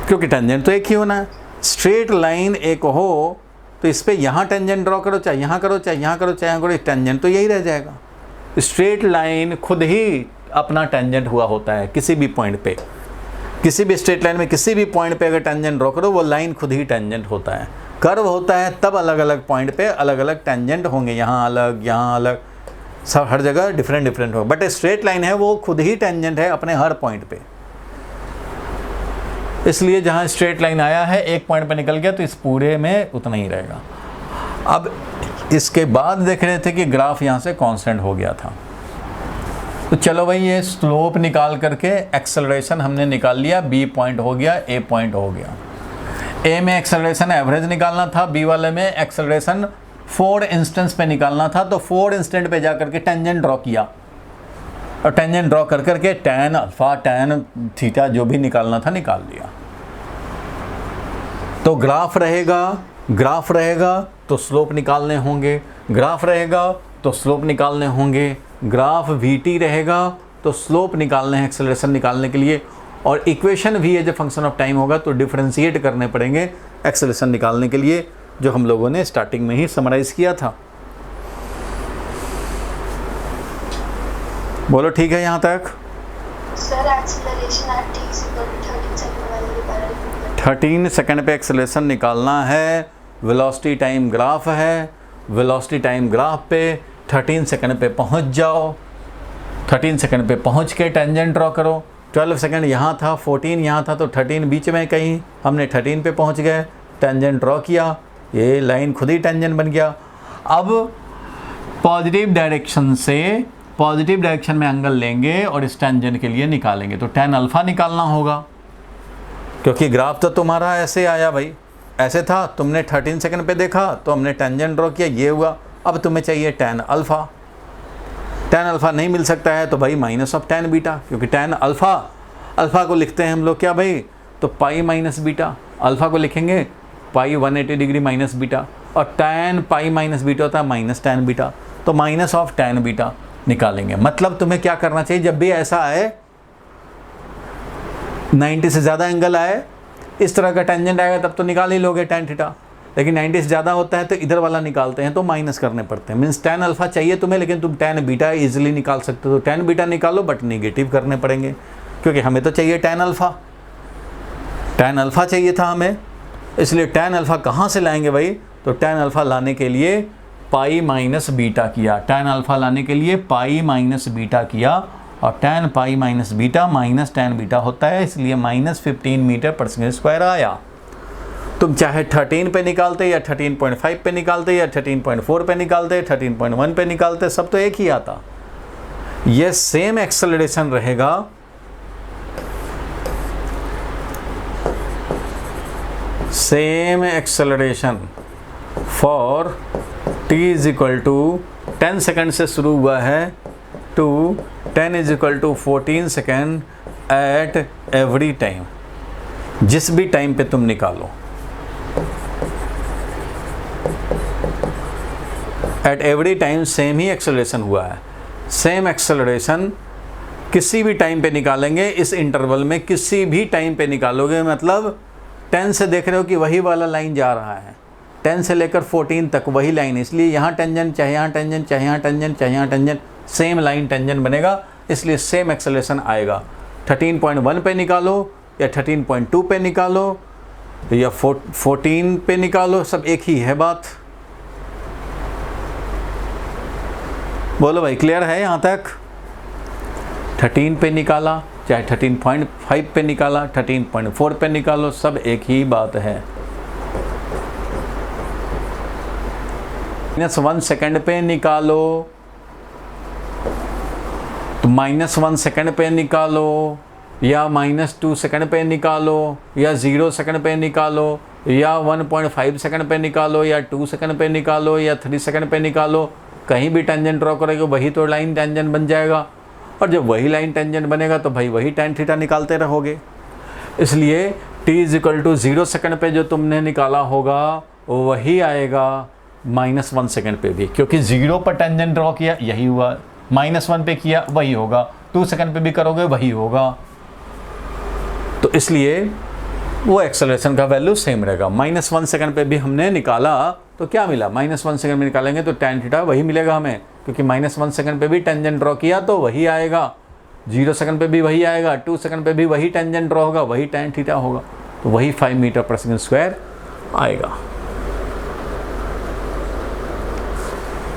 क्योंकि टेंजेंट तो एक ही होना है। स्ट्रेट लाइन एक हो तो इस पे यहाँ टेंजेंट ड्रॉ करो, चाहे यहाँ करो, चाहे यहाँ करो, चाहे यहाँ करो, टेंजेंट तो यही रह जाएगा। स्ट्रेट लाइन खुद ही अपना टेंजेंट हुआ होता है किसी भी पॉइंट पे, किसी भी स्ट्रेट लाइन में किसी भी पॉइंट पे अगर टेंजेंट ड्रॉ करो वो लाइन खुद ही टेंजेंट होता है। कर्व होता है तब अलग अलग पॉइंट पे अलग अलग टेंजेंट होंगे, यहाँ अलग, सब हर जगह डिफरेंट डिफरेंट होगा, बट स्ट्रेट लाइन है वो खुद ही टेंजेंट है अपने हर पॉइंट पे। इसलिए जहाँ स्ट्रेट लाइन आया है एक पॉइंट पे निकल गया तो इस पूरे में उतना ही रहेगा। अब इसके बाद देख रहे थे कि ग्राफ यहाँ से कांस्टेंट हो गया था, तो चलो भाई ये स्लोप निकाल करके एक्सेलरेशन हमने निकाल लिया, बी पॉइंट हो गया, ए पॉइंट हो गया। ए में एक्सेलरेशन एवरेज निकालना था, बी वाले में एक्सेलरेशन 4 इंस्टेंस पे निकालना था, तो 4 इंस्टेंट पे जा करके टेंजेंट ड्रॉ किया और टेंजेंट ड्रॉ कर करके tan अल्फा tan थीटा जो भी निकालना था निकाल लिया। तो ग्राफ रहेगा तो स्लोप निकालने होंगे, ग्राफ रहेगा तो स्लोप निकालने होंगे, ग्राफ VT रहेगा तो स्लोप निकालने हैं एक्सेलरेशन निकालने के लिए, और इक्वेशन भी as a function of time होगा तो डिफरेंशिएट करने पड़ेंगे एक्सेलरेशन निकालने के लिए, जो हम लोगों ने स्टार्टिंग में ही समराइज किया था। बोलो ठीक है यहाँ तक? Sir acceleration at t equal to 13 second वाले के बारे में 13 सेकंड पे एक्सेलरेशन निकालना है, वेलोसिटी टाइम ग्राफ है, वेलोसिटी टाइम ग्राफ पे 13 सेकंड पे पहुँच जाओ, 13 सेकंड पे पहुँच के टेंजेंट ड्रॉ करो। 12 सेकंड यहाँ था, 14 यहाँ था, तो 13 बीच में कहीं हमने 13 पे पहुँच गए, टेंजेंट ड्रॉ किया, ये लाइन खुद ही टेंजेंट बन गया। अब पॉजिटिव डायरेक्शन में एंगल लेंगे और इस टेंजेंट के लिए निकालेंगे, तो tan अल्फ़ा निकालना होगा, क्योंकि ग्राफ तो तुम्हारा ऐसे आया भाई, ऐसे था, तुमने 13 सेकंड पे देखा तो हमने टेंजेंट ड्रॉ किया, ये हुआ। अब तुम्हें चाहिए tan अल्फ़ा, tan अल्फ़ा नहीं मिल सकता है तो भाई माइनस ऑफ tan बीटा, क्योंकि tan अल्फ़ा को लिखते हैं हम लोग क्या भाई, तो पाई माइनस बीटा, अल्फ़ा को लिखेंगे पाई 180 डिग्री माइनस बीटा, और tan पाई माइनस बीटा होता है माइनस tan बीटा, तो माइनस ऑफ tan बीटा निकालेंगे। मतलब तुम्हें क्या करना चाहिए, जब भी ऐसा आए 90 से ज़्यादा एंगल आए, इस तरह का टेंजेंट आएगा तब तो निकाल ही लोगे tan थीटा, लेकिन 90 से ज़्यादा होता है तो इधर वाला निकालते हैं तो माइनस करने पड़ते हैं। मीन्स tan अल्फ़ा चाहिए तुम्हें, लेकिन तुम tan बीटा इजीली निकाल सकते हो, तो tan बीटा निकालो बट नेगेटिव करने पड़ेंगे, क्योंकि हमें तो चाहिए tan अल्फ़ा चाहिए था हमें, इसलिए tan अल्फ़ा कहाँ से लाएंगे भाई, तो tan अल्फ़ा लाने के लिए पाई माइनस बीटा किया, tan अल्फ़ा लाने के लिए पाई माइनस बीटा किया, और tan pi minus beta minus tan beta होता है, इसलिए minus 15 metre per second square आया। तुम चाहे 13 पे निकालते या 13.5 पे निकालते या 13.4 पे निकालते, 13.1 पे निकालते, सब तो एक ही आता। ये सेम एक्सेलरेशन रहेगा, same acceleration for t is equal to 10 second से शुरू हुआ है to 10 is equal to 14 second at every time, जिस भी टाइम पे तुम निकालो, एट एवरी टाइम सेम ही एक्सेलरेशन हुआ है। सेम एक्सेलरेशन किसी भी टाइम पे निकालेंगे, इस इंटरवल में किसी भी टाइम पे निकालोगे, मतलब 10 से देख रहे हो कि वही वाला लाइन जा रहा है, 10 से लेकर 14 तक वही लाइन, इसलिए यहाँ टेंजेंट, चाहे यहाँ टेंजेंट, चाहे यहाँ टेंजेंट, चाहे यहाँ टेंजेंट, सेम लाइन टेंजेंट बनेगा, इसलिए सेम एक्सेलरेशन आएगा। 13.1 पे निकालो या 13.2 पे निकालो या 14 पे निकालो, सब एक ही है बात। बोलो भाई, क्लियर है यहाँ तक? 13 पे निकाला, चाहे 13.5 पे निकाला, 13.4 पे निकालो, सब एक ही बात है। -1 सेकंड पे निकालो तो -1 सेकंड पे निकालो, या -2 सेकंड पे निकालो, या 0 सेकंड पे निकालो, या 1.5 सेकंड पे निकालो, या 2 सेकंड पे निकालो, या 3 सेकंड पे निकालो, कहीं भी टेंजेंट ड्रॉ करोगे वही तो लाइन टेंजेंट बन जाएगा। और जब वही लाइन टेंजेंट बनेगा तो भाई वही tan थीटा निकालते रहोगे। इसलिए t = 0 सेकंड पे जो तुमने निकाला होगा वही आएगा -1 सेकंड पे भी, क्योंकि 0 पर टेंजेंट ड्रॉ किया यही हुआ, -1 पे किया वही होगा, 2 सेकंड पे भी करोगे वही होगा। तो इसलिए वो एक्सेलरेशन का वैल्यू सेम रहेगा। -1 सेकंड पे भी हमने निकाला तो क्या मिला, -1 सेकंड में निकालेंगे तो tan थीटा वही मिलेगा हमें, क्योंकि -1 सेकंड पे भी टेंजेंट ड्रॉ किया तो वही आएगा, 0 सेकंड पे भी वही आएगा, 2 सेकंड पे भी वही टेंजेंट ड्रॉ होगा, वही tan थीटा होगा, तो वही 5 मीटर/सेकंड आएगा।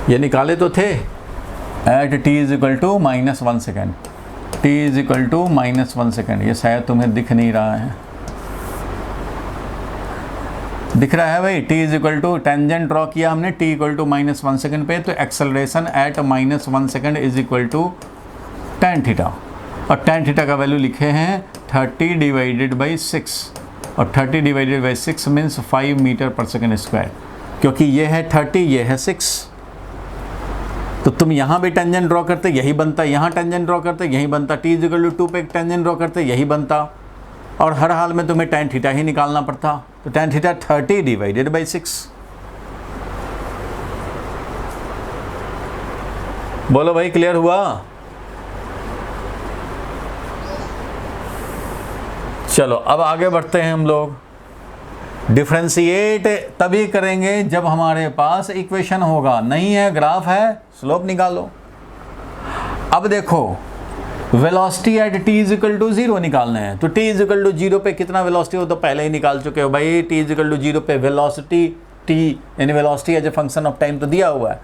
ये निकाले तो थे at t = -1 second, t = -1 second. ये शायद तुम्हें दिख नहीं रहा है, दिख रहा है भाई? t = टेंजेंट ड्रॉ किया हमने, t = -1 सेकंड पे, तो acceleration at -1 second = tan theta, और tan थीटा का वैल्यू लिखे हैं 30/6, और 30/6 मीन्स 5 मीटर/सेकंड², क्योंकि ये है 30, ये है 6। तो तुम यहाँ भी टेंजेंट ड्रॉ करते यही बनता, यहाँ टेंजेंट ड्रॉ करते यही बनता, t = 2 पे टेंजेंट ड्रॉ करते यही बनता, और हर हाल में तुम्हें tan थीटा ही निकालना पड़ता। तो tan थीटा 30/6। बोलो भाई, क्लियर हुआ? चलो अब आगे बढ़ते हैं हम लोग। डिफरेंशिएट तभी करेंगे जब हमारे पास इक्वेशन होगा, नहीं है ग्राफ है, स्लोप निकालो। अब देखो वेलोसिटी एट t = 0 निकालना है, तो t = 0 पे कितना वेलोसिटी हो तो पहले ही निकाल चुके हो भाई। t = 0 पे वेलोसिटी t यानी velocity as a function of time तो दिया हुआ है,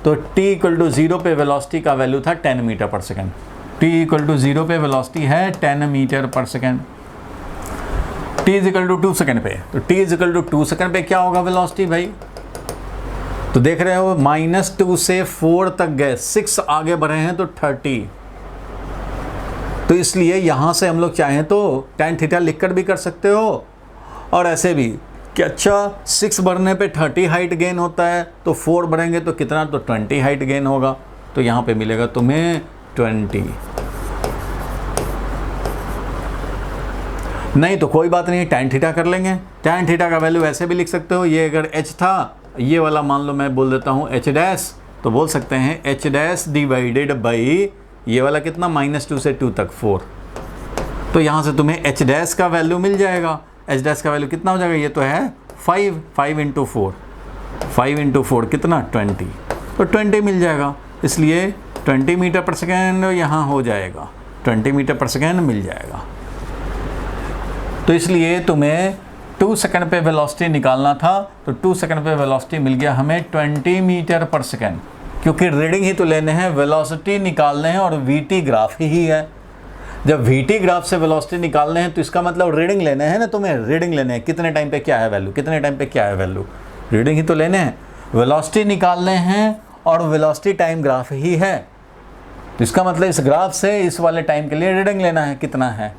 तो t = 0 पे वेलोसिटी का वैल्यू था 10 मीटर/सेकंड। t = 0 पे वेलोसिटी है 10 मीटर/सेकंड। t = 2 सेकंड पे, तो t = 2 सेकंड पे क्या होगा वेलोसिटी भाई? तो देख रहे हो -2 से 4 तक गए, 6 आगे बढ़े हैं तो 30। तो इसलिए यहाँ से हम लोग चाहें तो tan थीटा लिख कर भी कर सकते हो, और ऐसे भी कि अच्छा 6 बढ़ने पे 30 हाइट गेन होता है, तो 4 बढ़ेंगे तो कितना, तो 20 हाइट गेन होगा, तो यहाँ पे मिलेगा तुम्हें 20। नहीं तो कोई बात नहीं, tan थीटा कर लेंगे। tan थीटा का वैल्यू ऐसे भी लिख सकते हो, ये अगर h था, ये वाला मान लो मैं बोल देता हूँ h', तो बोल सकते हैं h' डिवाइडेड बाई ये वाला कितना, -2 से 2 तक 4। तो यहाँ से तुम्हें h' का वैल्यू मिल जाएगा। h' का वैल्यू कितना हो जाएगा, ये तो है 5, 5 × 4, 5 × 4 कितना 20, तो 20 मिल जाएगा। इसलिए 20 मीटर/सेकंड यहाँ हो जाएगा, 20 मीटर/सेकंड मिल जाएगा। तो इसलिए तुम्हें 2 सेकंड पे वेलोसिटी निकालना था, तो 2 सेकंड पे वेलोसिटी मिल गया हमें 20 मीटर/सेकंड, क्योंकि रीडिंग ही तो लेने हैं, वेलोसिटी निकालने हैं, और वीटी ग्राफ ही है। जब वीटी ग्राफ से वेलोसिटी निकालने हैं तो इसका मतलब रीडिंग लेने हैं ना, तुम्हें रीडिंग लेने हैं, कितने टाइम पे क्या है वैल्यू, कितने टाइम पे क्या है वैल्यू, रीडिंग ही तो लेने हैं। वेलोसिटी निकालने हैं और वेलोसिटी टाइम ग्राफ ही है, तो इसका मतलब इस ग्राफ से इस वाले टाइम के लिए रीडिंग लेना है, कितना है।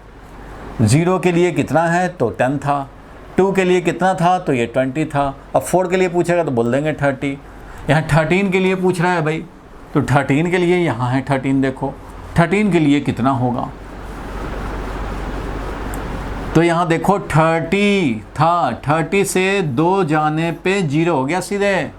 0 के लिए कितना है तो 10 था, 2 के लिए कितना था तो ये 20 था, अब 4 के लिए पूछेगा तो बोल देंगे 30। यहाँ 13 के लिए पूछ रहा है भाई, तो 13 के लिए यहाँ है 13, देखो 13 के लिए कितना होगा, तो यहाँ देखो 30 था, 30 से 2 जाने पे 0 हो गया सीधे।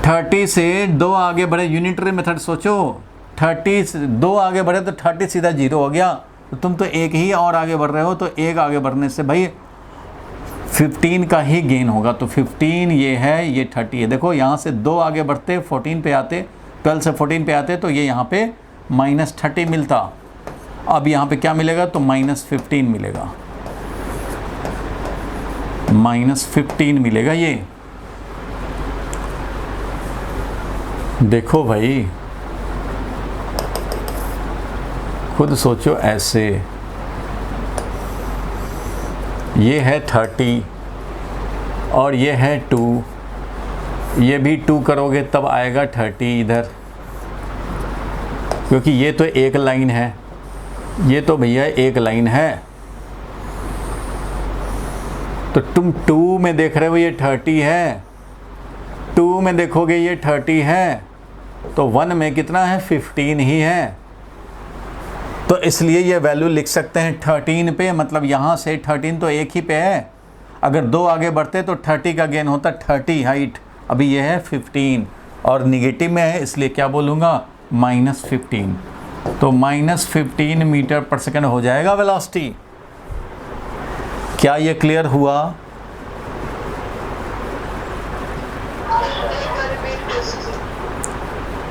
30 से 2 आगे बढ़े, यूनिटरी मेथड सोचो, 30 से 2 आगे बढ़े तो 30 सीधा 0 हो गया, तो तुम तो एक ही और आगे बढ़ रहे हो, तो एक आगे बढ़ने से भाई 15 का ही गेन होगा, तो 15 ये है, ये 30 है। देखो यहाँ से 2 आगे बढ़ते 14 पे आते, 12 से 14 पे आते, तो ये यहाँ पे -30 मिलता, अब यहाँ पे क्या मिलेगा तो -15 मिलेगा, -15 मिलेगा ये। देखो भाई, खुद सोचो ऐसे, ये है 30 और ये है 2, ये भी 2 करोगे तब आएगा 30 इधर, क्योंकि ये तो एक लाइन है, ये तो भैया एक लाइन है। तो तुम 2 में देख रहे हो ये 30 है, 2 में देखोगे ये 30 है, तो 1 में कितना है, 15 ही है। तो इसलिए ये वैल्यू लिख सकते हैं 13 पे, मतलब यहाँ से 13 तो एक ही पे है, अगर 2 आगे बढ़ते तो 30 का गेन होता 30 हाइट, अभी ये है 15 और निगेटिव में है, इसलिए क्या बोलूँगा, -15। तो -15 मीटर पर सेकंड हो जाएगा वेलोसिटी। क्या ये क्लियर हुआ?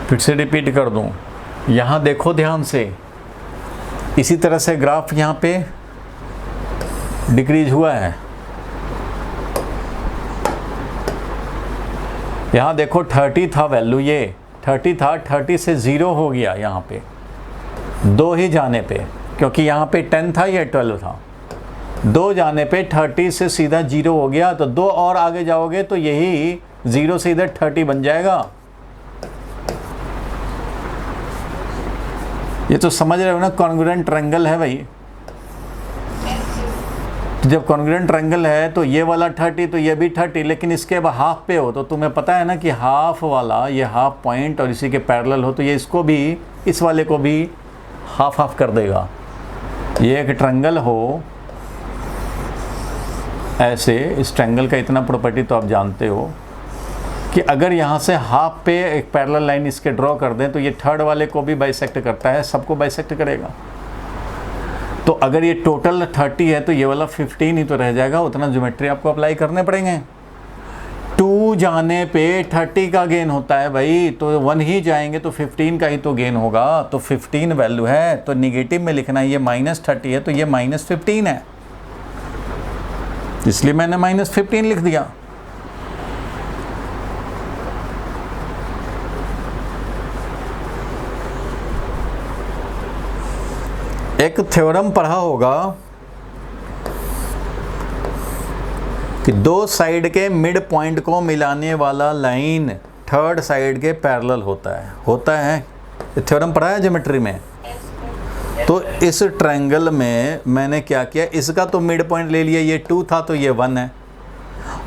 फिर से रिपीट कर दूं, यहाँ देखो ध्यान से, इसी तरह से ग्राफ यहाँ पे डिक्रीज हुआ है, यहाँ देखो 30 था वैल्यू, ये 30 था, 30 से 0 हो गया यहाँ पे 2 ही जाने पे, क्योंकि यहाँ पे 10 था, ये 12 था, 2 जाने पे 30 से सीधा 0 हो गया, तो 2 और आगे जाओगे तो यही 0 से इधर 30 बन जाएगा। ये तो समझ रहे हो ना, कॉन्ग्रुएंट ट्रायंगल है भाई। तो जब कॉन्ग्रुएंट ट्रायंगल है तो ये वाला 30 तो ये भी 30, लेकिन इसके अब हाफ पे हो, तो तुम्हें पता है ना कि हाफ वाला ये हाफ पॉइंट और इसी के पैरेलल हो, तो ये इसको भी, इस वाले को भी हाफ हाफ कर देगा। ये एक ट्रायंगल हो ऐसे, इस ट्रायंगल का इतना प्रॉपर्टी तो आप जानते हो कि अगर यहाँ से हाफ पे एक पैरेलल लाइन इसके ड्रॉ कर दें तो ये थर्ड वाले को भी बाइसेक्ट करता है, सबको बाइसेक्ट करेगा। तो अगर ये टोटल 30 है तो ये वाला 15 ही तो रह जाएगा, उतना ज्योमेट्री आपको अप्लाई करने पड़ेंगे। 2 जाने पे 30 का गेन होता है भाई, तो 1 ही जाएंगे तो 15 का ही तो गेन होगा, तो 15 वैल्यू है, तो निगेटिव में लिखना है, ये -30 है तो ये -15 है, इसलिए मैंने -15 लिख दिया। एक थ्योरम पढ़ा होगा कि 2 साइड के मिड पॉइंट को मिलाने वाला लाइन थर्ड साइड के पैरेलल होता है। थ्योरम पढ़ा है ज्योमेट्री में। तो इस ट्रायंगल में मैंने क्या किया, इसका तो मिड पॉइंट ले लिया, ये 2 था तो ये 1 है,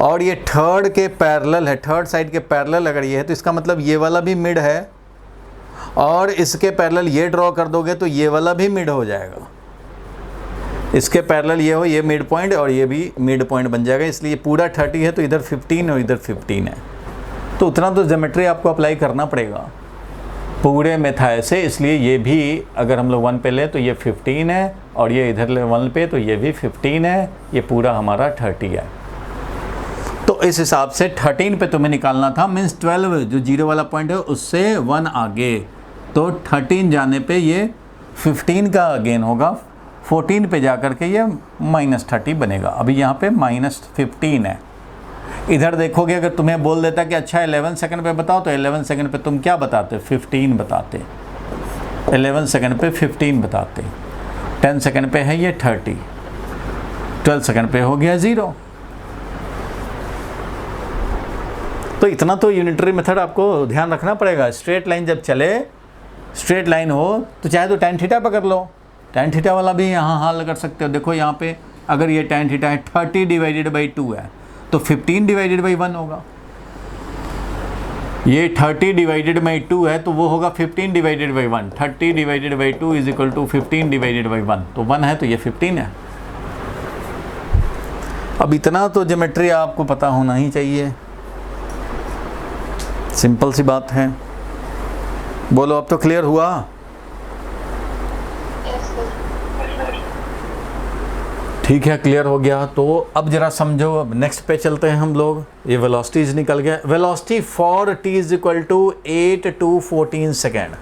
और ये थर्ड के पैरेलल है, थर्ड साइड के पैरेलल अगर ये है तो इसका मतलब ये वाला भी मिड है, और इसके पैरेलल ये ड्रॉ कर दोगे तो ये वाला भी मिड हो जाएगा। इसके पैरेलल ये हो, ये मिड पॉइंट और ये भी मिड पॉइंट बन जाएगा, इसलिए पूरा 30 है तो इधर 15 और इधर 15 है, तो उतना तो ज्योमेट्री आपको अप्लाई करना पड़ेगा। पूरे में था ऐसे, इसलिए ये भी अगर हम लोग 1 पे ले तो ये 15 है, और ये इधर ले 1 पे तो ये भी 15 है, ये पूरा हमारा 30 है। तो इस हिसाब से 13 पे तुम्हें निकालना था, मीन्स 12 जो 0 वाला पॉइंट है उससे 1 आगे, तो 13 जाने पे ये 15 का गेन होगा, 14 पे जा कर के ये -30 बनेगा। अभी यहाँ पे -15 है। इधर देखोगे, अगर तुम्हें बोल देता कि अच्छा 11 सेकंड पे बताओ, तो 11 सेकंड पे तुम क्या बताते, 15 बताते, 11 सेकंड पे 15 बताते, 10 सेकंड पे है ये 30, 12 सेकंड पे हो गया 0। तो इतना तो यूनिटरी मेथड आपको ध्यान रखना पड़ेगा। स्ट्रेट लाइन जब चले, स्ट्रेट लाइन हो तो चाहे तो tan थीटा पकड़ लो, tan थीटा वाला भी यहाँ हल कर सकते हो। देखो यहाँ पे अगर ये tan थीटा है 30 डिवाइडेड बाई 2 है तो 15 डिवाइडेड बाई 1 होगा, ये 30 डिवाइडेड बाई 2 है तो वो होगा 15 divided by 1, 30 divided by 2 is equal to 15 divided by 1, तो 1 है तो ये 15 है। अब इतना तो ज्योमेट्री आपको पता होना ही चाहिए, सिंपल सी बात है। बोलो अब तो क्लियर हुआ? ठीक है, क्लियर हो गया। तो अब जरा समझो, अब नेक्स्ट पे चलते हैं हम लोग। ये वेलोसिटीज निकल गया, velocity for t is equal to 8 to 14 second.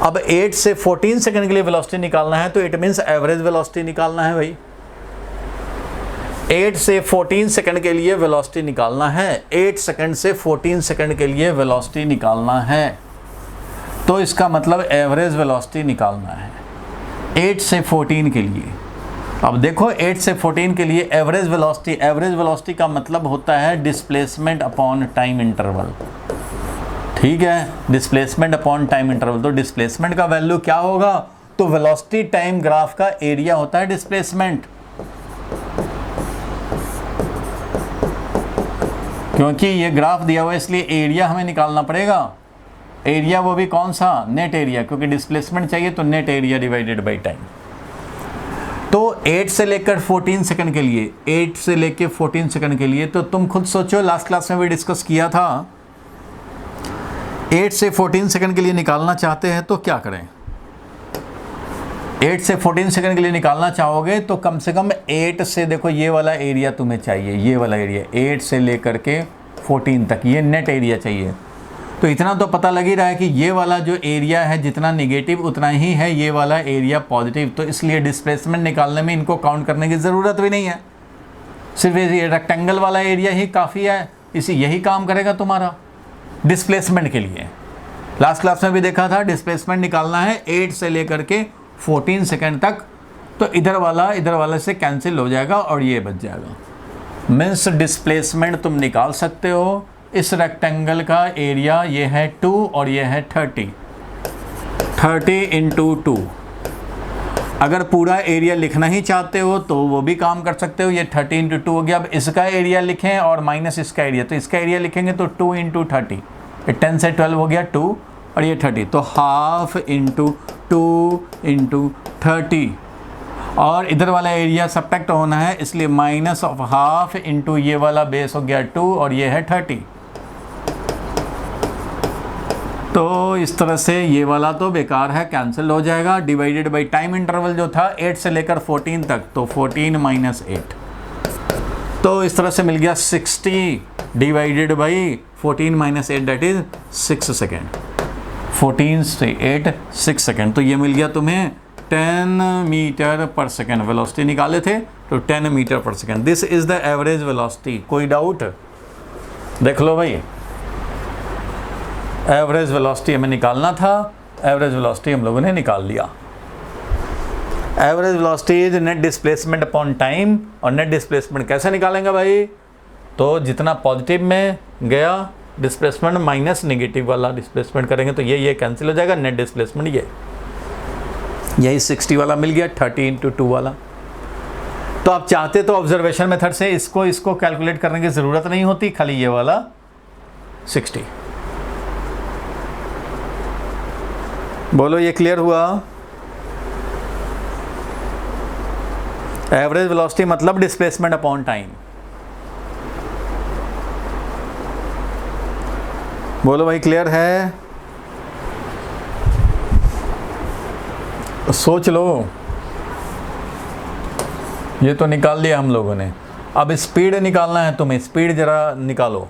अब 8 से 14 सेकेंड के लिए वेलोसिटी निकालना है, तो इट मीन्स एवरेज वेलोसिटी निकालना है भाई। 8 से 14 सेकंड के लिए वेलोसिटी निकालना है, 8 सेकंड से 14 सेकंड के लिए वेलोसिटी निकालना है, तो इसका मतलब एवरेज वेलोसिटी निकालना है 8 से 14 के लिए। अब देखो 8 से 14 के लिए एवरेज वेलोसिटी का मतलब होता है डिस्प्लेसमेंट अपॉन टाइम इंटरवल, ठीक है, डिस्प्लेसमेंट अपॉन टाइम इंटरवल। तो डिस्प्लेसमेंट का वैल्यू क्या होगा, तो वेलोसिटी टाइम ग्राफ का एरिया होता है डिस्प्लेसमेंट, क्योंकि ये ग्राफ दिया हुआ है इसलिए एरिया हमें निकालना पड़ेगा। एरिया वो भी कौन सा, नेट एरिया, क्योंकि डिस्प्लेसमेंट चाहिए तो net area divided by time. तो 8 से लेकर 14 सेकंड के लिए, 8 से लेकर 14 सेकंड के लिए, तो तुम खुद सोचो, लास्ट क्लास में भी डिस्कस किया था, 8 से 14 सेकंड के लिए निकालना चाहते हैं तो क्या करें। 8 से 14 सेकंड के लिए निकालना चाहोगे तो कम से कम 8 से, देखो ये वाला एरिया तुम्हें चाहिए, ये वाला एरिया 8 से लेकर के 14 तक ये नेट एरिया चाहिए। तो इतना तो पता लग ही रहा है कि ये वाला जो एरिया है जितना निगेटिव उतना ही है ये वाला एरिया पॉजिटिव, तो इसलिए डिस्प्लेसमेंट निकालने में इनको काउंट करने की ज़रूरत भी नहीं है, सिर्फ ये रेक्टेंगल वाला एरिया ही काफ़ी है, यही काम करेगा तुम्हारा डिस्प्लेसमेंट के लिए। लास्ट क्लास में भी देखा था, डिस्प्लेसमेंट निकालना है 8 से लेकर के 14 सेकंड तक, तो इधर वाला से कैंसिल हो जाएगा और ये बच जाएगा। मीन्स डिस्प्लेसमेंट तुम निकाल सकते हो। इस रेक्टेंगल का एरिया ये है 2 और ये है 30 इंटू 2। अगर पूरा एरिया लिखना ही चाहते हो तो वो भी काम कर सकते हो, ये 30 इंटू 2 हो गया। अब इसका एरिया लिखें और माइनस इसका एरिया, तो इसका एरिया लिखेंगे तो 2 इंटू 30, 10 से 12 हो गया 2 और ये 30, तो हाफ इंटू 2 इंटू 30, और इधर वाला एरिया सब्ट्रैक्ट होना है इसलिए माइनस ऑफ हाफ इंटू ये वाला बेस हो गया 2 और ये है 30। तो इस तरह से ये वाला तो बेकार है, कैंसिल हो जाएगा। डिवाइडेड बाई टाइम इंटरवल जो था 8 से लेकर 14 तक, तो 14 माइनस 8, तो इस तरह से मिल गया 60 divided by 14 minus 8 that is 6 second. 14 से 8 6 सेकेंड, तो ये मिल गया तुम्हें 10 मीटर पर सेकेंड। वेलोसिटी निकाले थे तो 10 metre per second. This is the average velocity. कोई डाउट? देख लो भाई, एवरेज वेलोसिटी हमें निकालना था, एवरेज वेलोसिटी हम लोगों ने निकाल लिया। Average velocity is net displacement upon time. और नेट डिस्प्लेसमेंट कैसे निकालेंगे भाई, तो जितना पॉजिटिव में गया डिस्प्लेसमेंट माइनस नेगेटिव वाला डिस्प्लेसमेंट करेंगे तो ये कैंसिल हो जाएगा। नेट डिस्प्लेसमेंट यही 60 वाला मिल गया, 30 इंटू 2 वाला। तो आप चाहते तो ऑब्जर्वेशन मेथड से इसको कैलकुलेट करने की ज़रूरत नहीं होती, खाली ये वाला 60। बोलो ये क्लियर हुआ? एवरेज वेलोसिटी मतलब डिस्प्लेसमेंट अपॉन टाइम। बोलो भाई क्लियर है? सोच लो, ये तो निकाल लिया हम लोगों ने। अब स्पीड निकालना है तुम्हें, स्पीड जरा निकालो।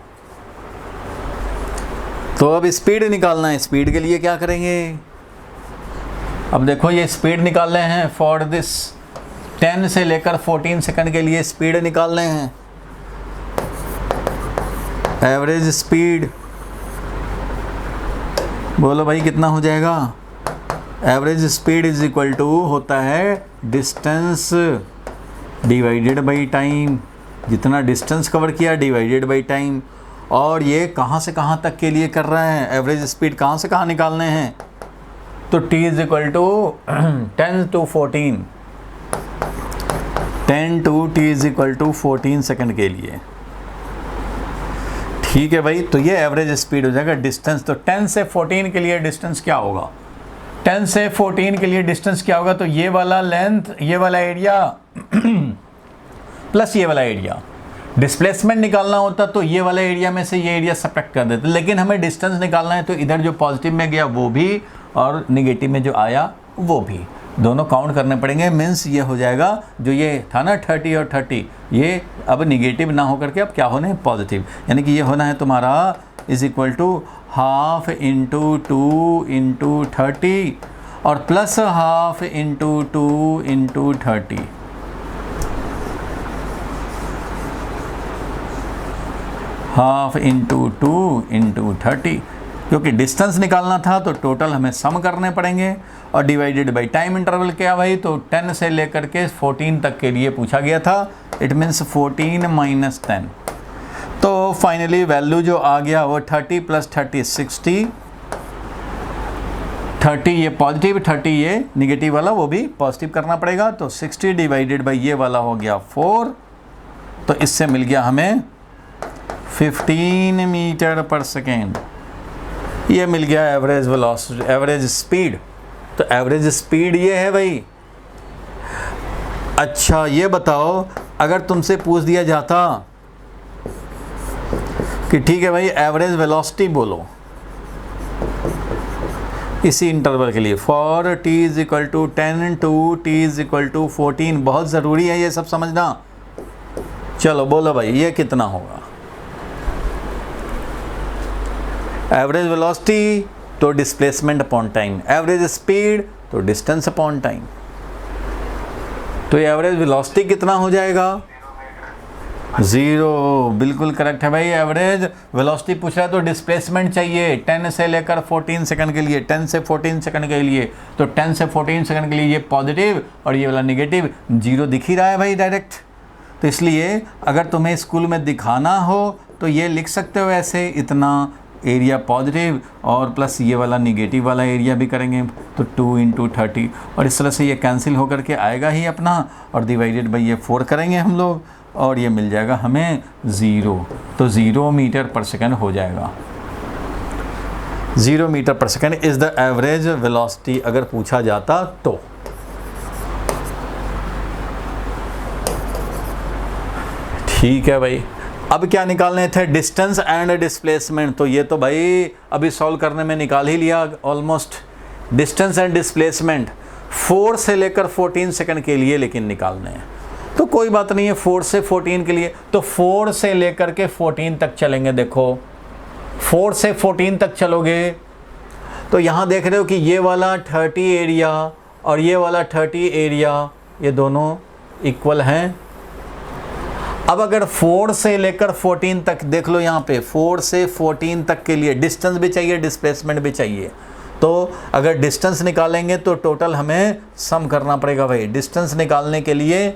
तो अब स्पीड निकालना है, स्पीड के लिए क्या करेंगे? अब देखो ये स्पीड निकाल रहे हैं फॉर दिस 10 से लेकर 14 सेकंड के लिए स्पीड निकाल रहे हैं। एवरेज स्पीड बोलो भाई कितना हो जाएगा? Average speed is equal to होता है डिस्टेंस डिवाइडेड बाई टाइम। जितना डिस्टेंस कवर किया डिवाइडेड बाई टाइम। और ये कहाँ से कहाँ तक के लिए कर रहे हैं, एवरेज स्पीड कहाँ से कहाँ निकालने हैं, तो t is equal to 10 to 14, 10 to t is equal to 14 second के लिए। ठीक है भाई, तो ये एवरेज स्पीड हो जाएगा। डिस्टेंस तो 10 से 14 के लिए डिस्टेंस क्या होगा, 10 से 14 के लिए डिस्टेंस क्या होगा, तो ये वाला लेंथ, ये वाला एरिया प्लस ये वाला एरिया। डिस्प्लेसमेंट निकालना होता तो ये वाला एरिया में से ये एरिया सब्ट्रैक्ट कर देते, लेकिन हमें डिस्टेंस निकालना है तो इधर जो पॉजिटिव में गया वो भी और नेगेटिव में जो आया वो भी, दोनों काउंट करने पड़ेंगे। मीन्स ये हो जाएगा, जो ये था ना 30 और 30, ये अब निगेटिव ना होकर के अब क्या होना है, पॉजिटिव। यानी कि ये होना है तुम्हारा is equal to half into 2 into 30 और plus half into 2 into 30। Half into 2 into 30, क्योंकि डिस्टेंस निकालना था तो टोटल हमें सम करने पड़ेंगे, और डिवाइडेड बाई टाइम इंटरवल क्या भाई, तो 10 से लेकर के 14 तक के लिए पूछा गया था, इट मीन्स 14 माइनस 10। तो फाइनली वैल्यू जो आ गया वो 30 प्लस 30 60, 30 ये पॉजिटिव, 30 ये निगेटिव वाला वो भी पॉजिटिव करना पड़ेगा, तो 60 डिवाइडेड बाई ये वाला हो गया 4, तो इससे मिल गया हमें 15 मीटर पर सेकेंड। ये मिल गया एवरेज वेलोसिटी, एवरेज स्पीड। तो एवरेज स्पीड ये है भाई। अच्छा ये बताओ, अगर तुमसे पूछ दिया जाता कि ठीक है भाई एवरेज वेलोसिटी बोलो इसी इंटरवल के लिए, for t is equal to 10 to t is equal to 14, बहुत ज़रूरी है ये सब समझना। चलो बोलो भाई ये कितना होगा? एवरेज वेलोसिटी तो displacement upon time, average speed तो डिस्टेंस अपॉन टाइम। तो ये एवरेज वेलोसिटी कितना हो जाएगा? 0, बिल्कुल करेक्ट है भाई। एवरेज वेलोसिटी पूछ रहा है तो डिस्प्लेसमेंट चाहिए 10 से लेकर 14 सेकंड के लिए, 10 से 14 सेकंड के लिए, तो 10 से 14 सेकंड के लिए ये पॉजिटिव और ये वाला निगेटिव, 0 दिख ही रहा है भाई डायरेक्ट। तो इसलिए अगर तुम्हें स्कूल में दिखाना हो तो ये लिख सकते हो ऐसे, इतना एरिया पॉजिटिव और प्लस ये वाला निगेटिव वाला एरिया भी करेंगे, तो 2 इंटू 30, और इस तरह से ये कैंसिल होकर के आएगा ही अपना, और डिवाइडेड बाई ये 4 करेंगे हम लोग, और ये मिल जाएगा हमें 0, तो 0 मीटर पर सेकंड हो जाएगा। 0 metre per second is the average velocity अगर पूछा जाता तो। ठीक है भाई, अब क्या निकालने थे? Distance and displacement. तो ये तो भाई अभी सॉल्व करने में निकाल ही लिया ऑलमोस्ट। डिस्टेंस एंड डिस्प्लेसमेंट 4 से लेकर 14 सेकंड के लिए लेकिन निकालने हैं, तो कोई बात नहीं है 4 से 14 के लिए, तो 4 से लेकर के 14 तक चलेंगे। देखो 4 से 14 तक चलोगे तो यहाँ देख रहे हो कि ये वाला 30 एरिया और ये वाला 30 एरिया ये दोनों इक्वल हैं। अब अगर 4 से लेकर 14 तक देख लो, यहाँ पे 4 से 14 तक के लिए डिस्टेंस भी चाहिए, डिस्प्लेसमेंट भी चाहिए। तो अगर डिस्टेंस निकालेंगे तो टोटल हमें सम करना पड़ेगा भाई। डिस्टेंस निकालने के लिए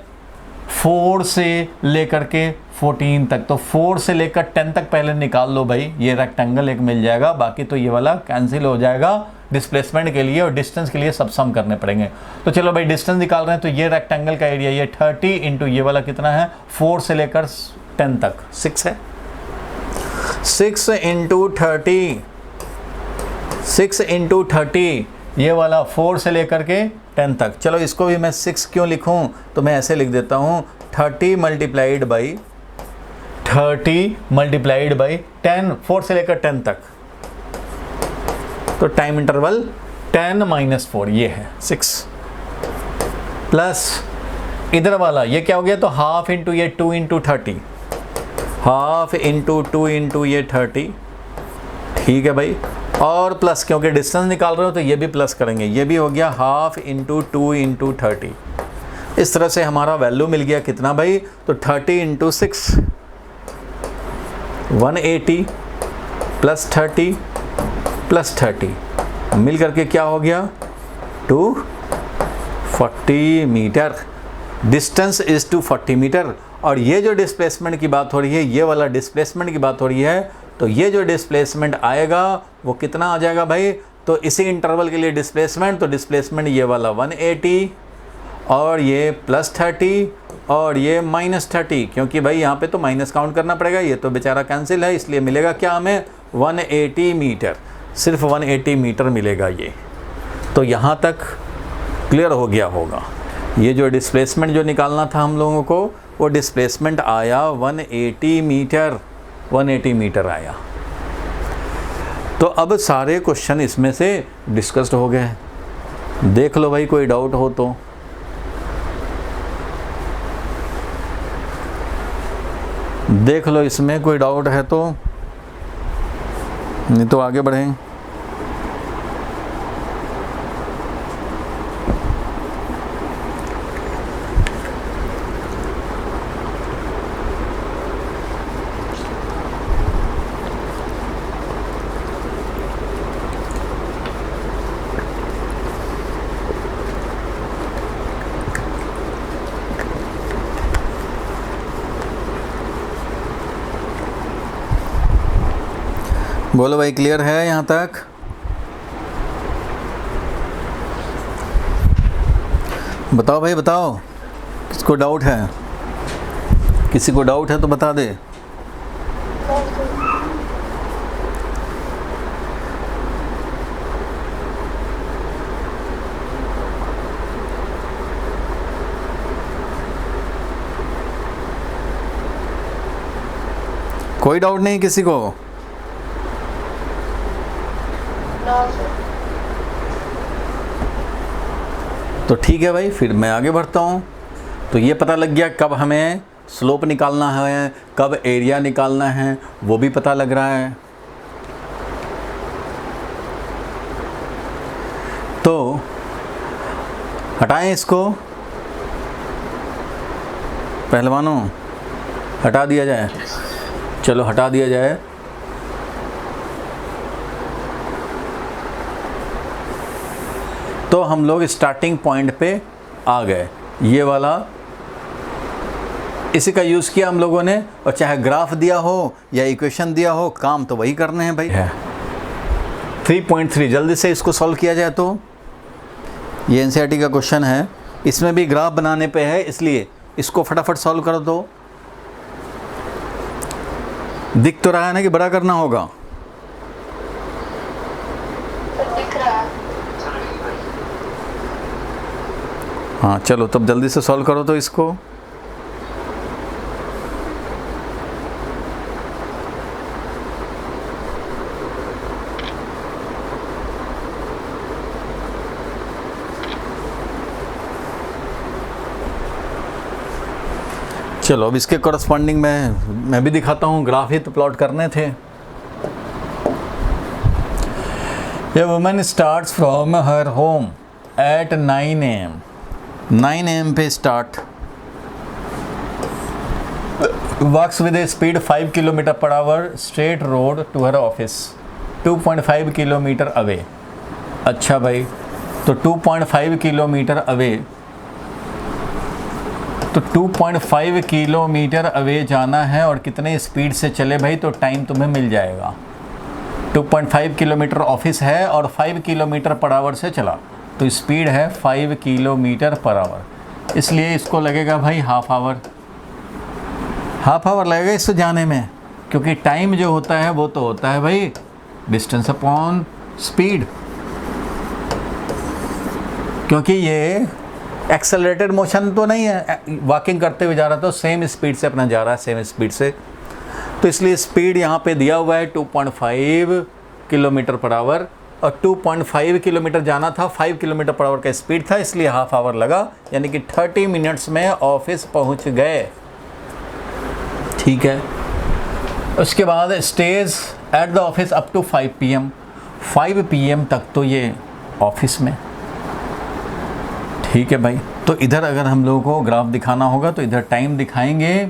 4 से लेकर के 14 तक, तो 4 से लेकर 10 तक पहले निकाल लो भाई, ये रेक्टेंगल एक मिल जाएगा, बाकी तो ये वाला कैंसिल हो जाएगा डिस्प्लेसमेंट के लिए, और डिस्टेंस के लिए सब सम करने पड़ेंगे। तो चलो भाई डिस्टेंस निकाल रहे हैं, तो ये रेक्टेंगल का एरिया ये 30 इंटू ये वाला कितना है 4 से लेकर 10 तक 6 है, 6 इंटू 30, 6 इंटू 30 ये वाला 4 से लेकर के 10 तक। चलो इसको भी मैं 6 क्यों लिखूं, तो मैं ऐसे लिख देता हूँ 30 मल्टीप्लाइड बाई 10, 4 से लेकर 10 तक, तो टाइम इंटरवल 10 माइनस 4 ये है 6, प्लस इधर वाला ये क्या हो गया, तो हाफ इंटू ये 2 इंटू 30, हाफ इंटू 2 इंटू ये 30, ठीक है भाई, और प्लस क्योंकि डिस्टेंस निकाल रहे हो तो ये भी प्लस करेंगे, ये भी हो गया हाफ इंटू 2 इंटू 30। इस तरह से हमारा वैल्यू मिल गया कितना भाई, तो 30 इंटू 6 180 प्लस 30 प्लस 30 मिल करके क्या हो गया 240 मीटर। Distance is 240 metre. और ये जो डिस्प्लेसमेंट की बात हो रही है, ये वाला डिस्प्लेसमेंट की बात हो रही है, तो ये जो डिस्प्लेसमेंट आएगा वो कितना आ जाएगा भाई, तो इसी इंटरवल के लिए डिस्प्लेसमेंट, तो डिस्प्लेसमेंट ये वाला 180 और ये प्लस 30 और ये माइनस 30, क्योंकि भाई यहाँ पे तो माइनस काउंट करना पड़ेगा, ये तो बेचारा कैंसिल है, इसलिए मिलेगा क्या हमें 180 मीटर, सिर्फ 180 मीटर मिलेगा ये। तो यहाँ तक क्लियर हो गया होगा। ये जो डिस्प्लेसमेंट जो निकालना था हम लोगों को, वो डिस्प्लेसमेंट आया 180 मीटर, 180 मीटर आया। तो अब सारे क्वेश्चन इसमें से डिस्कस्ड हो गए। देख लो भाई कोई डाउट हो तो। देख लो इसमें कोई डाउट है तो, नहीं तो आगे बढ़ें। बोलो भाई, क्लियर है यहाँ तक? बताओ भाई बताओ, किसको डाउट है? किसी को डाउट है तो बता दे। कोई डाउट नहीं किसी को? तो ठीक है भाई, फिर मैं आगे बढ़ता हूँ। तो ये पता लग गया कब हमें स्लोप निकालना है, कब एरिया निकालना है, वो भी पता लग रहा है। तो हटाएं इसको पहलवानों, हटा दिया जाए। चलो हटा दिया जाए। तो हम लोग स्टार्टिंग पॉइंट पे आ गए, ये वाला, इसी का यूज़ किया हम लोगों ने। और चाहे ग्राफ दिया हो या इक्वेशन दिया हो, काम तो वही करने हैं भाई। 3.3 जल्दी से इसको सॉल्व किया जाए तो ये एनसीईआरटी का क्वेश्चन है, इसमें भी ग्राफ बनाने पे है, इसलिए इसको फटाफट सॉल्व कर दो। दिख तो रहा है ना कि बड़ा करना होगा? हाँ चलो, तब जल्दी से सॉल्व करो तो इसको। चलो अब इसके कॉरस्पॉन्डिंग मैं भी दिखाता हूँ, ग्राफ ही तो प्लॉट करने थे। A woman starts from her home at 9 AM। 9 AM पे start, walks with a speed 5 km/h straight road to her office 2.5 kilometre away. अच्छा भाई, तो 2.5 किलोमीटर अवे, तो 2.5 किलोमीटर अवे जाना है और कितने स्पीड से चले भाई, तो टाइम तुम्हें मिल जाएगा। 2.5 किलोमीटर ऑफिस है और 5 km/h से चला, तो स्पीड है 5 km/h, इसलिए इसको लगेगा भाई हाफ आवर लगेगा इससे जाने में, क्योंकि टाइम जो होता है वो तो होता है भाई डिस्टेंस अपॉन स्पीड। क्योंकि ये एक्सेलरेटेड मोशन तो नहीं है, वॉकिंग करते हुए जा रहा था, सेम स्पीड से अपना जा रहा है, सेम स्पीड से, तो इसलिए स्पीड यहाँ पे दिया हुआ है 2.5 km/h और 2.5 किलोमीटर जाना था, 5 km/h का स्पीड था, इसलिए हाफ आवर लगा, यानी कि 30 मिनट्स में ऑफिस पहुँच गए। ठीक है, उसके बाद stays at the office up to 5 PM। 5 PM तक तो ये ऑफिस में। ठीक है भाई, तो इधर अगर हम लोगों को ग्राफ दिखाना होगा तो इधर टाइम दिखाएंगे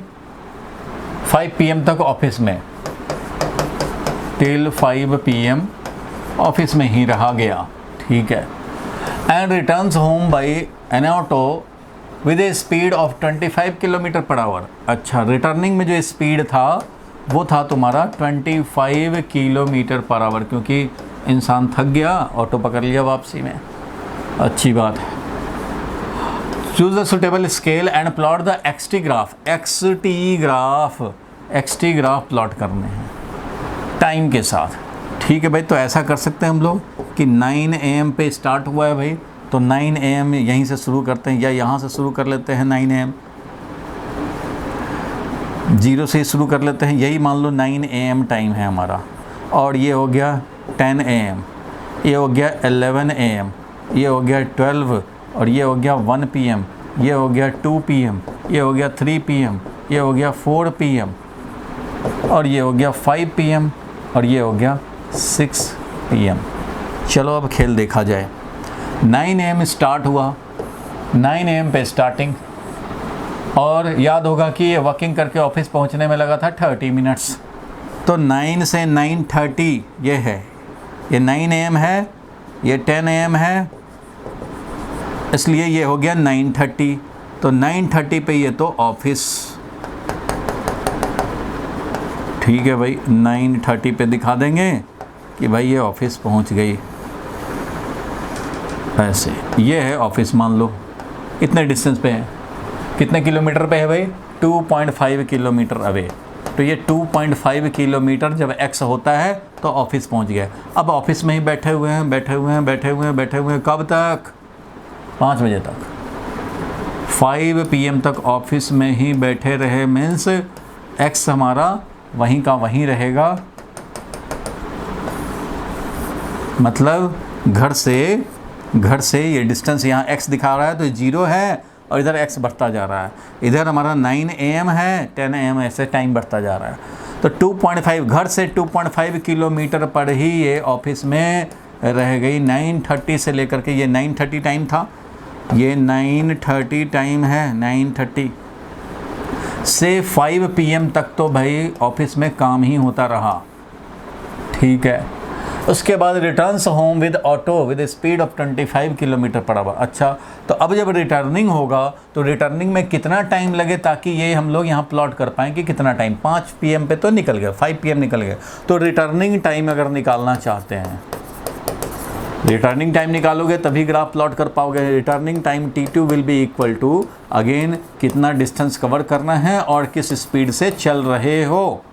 5 PM तक ऑफिस में, टिल 5 PM ऑफिस में ही रहा गया। ठीक है, and returns home by N auto with a speed of 25 km/h। अच्छा, रिटर्निंग में जो स्पीड था वो था तुम्हारा 25 km/h, क्योंकि इंसान थक गया, ऑटो पकड़ लिया वापसी में। अच्छी बात है। Choose the suitable scale and plot the x t graph plot करने हैं टाइम के साथ। ठीक है भाई, तो ऐसा कर सकते हैं हम लोग कि 9 AM पे स्टार्ट हुआ है भाई, तो 9 AM यहीं से शुरू करते हैं, या यहाँ से शुरू कर लेते हैं 9 AM, 0 से शुरू कर लेते हैं, यही मान लो 9 AM टाइम है हमारा। और ये हो गया 10 AM, ये हो गया 11 AM, ये हो गया 12, और ये हो गया 1 PM, ये हो गया 2 PM, ये हो गया 3 PM, ये हो गया 4 PM, और ये हो गया 5 PM, और ये हो गया 6 PM। चलो अब खेल देखा जाए। 9 AM स्टार्ट हुआ, 9 AM पे स्टार्टिंग, और याद होगा कि ये वॉकिंग करके ऑफिस पहुंचने में लगा था 30 मिनट्स। तो 9 से 9:30 ये है, ये 9 AM है, ये 10 AM है, इसलिए ये हो गया 9:30। तो 9:30 पे ये तो ऑफिस। ठीक है भाई, 9:30 पे दिखा देंगे कि भाई ये ऑफिस पहुंच गई, ऐसे ये है ऑफिस, मान लो इतने डिस्टेंस पे है, कितने किलोमीटर पे है भाई, 2.5 किलोमीटर अवे। तो ये 2.5 किलोमीटर जब x होता है तो ऑफिस पहुंच गया। अब ऑफिस में ही बैठे हुए हैं, कब तक, 5 बजे तक, 5 PM तक ऑफिस में ही बैठे रहे, मीन्स x हमारा वहीं का वहीं रहेगा, मतलब घर से ये डिस्टेंस यहाँ x दिखा रहा है तो 0 है, और इधर x बढ़ता जा रहा है, इधर हमारा 9 AM है, 10 AM ऐसे टाइम बढ़ता जा रहा है। तो 2.5 घर से 2.5 किलोमीटर पर ही ये ऑफिस में रह गई। 9:30 से लेकर के, ये 9:30 टाइम था, ये 9:30 टाइम है, 9:30 से 5 PM तक तो भाई ऑफिस में काम ही होता रहा, ठीक है। उसके बाद returns home with auto with speed of 25 kilometre per hour. अच्छा, तो अब जब रिटर्निंग होगा तो रिटर्निंग में कितना टाइम लगे, ताकि ये हम लोग यहाँ प्लॉट कर पाएँ कि कितना टाइम, 5 PM पे तो निकल गया, 5 PM निकल गया। तो रिटर्निंग टाइम अगर निकालना चाहते हैं, रिटर्निंग टाइम निकालोगे तभी ग्राफ प्लॉट कर पाओगे। Returning time T2 will be equal to, again कितना डिस्टेंस कवर करना है और किस स्पीड से चल रहे हो।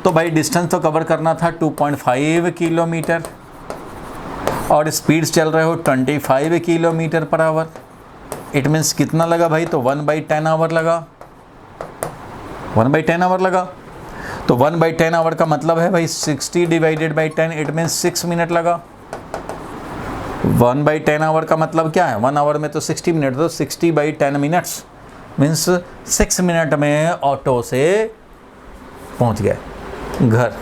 तो भाई डिस्टेंस तो कवर करना था 2.5 किलोमीटर और स्पीड चल रहे हो 25 kilometre per hour. It means कितना लगा भाई, तो 1/10 आवर लगा, 1/10 आवर लगा। तो 1/10 आवर का मतलब है भाई 60 divided by 10, it means 6 minute लगा। 1/10 आवर का मतलब क्या है, 1 आवर में तो 60 मिनट, तो 60/10 मिनट्स मीन्स 6 मिनट में ऑटो से पहुंच गए घर।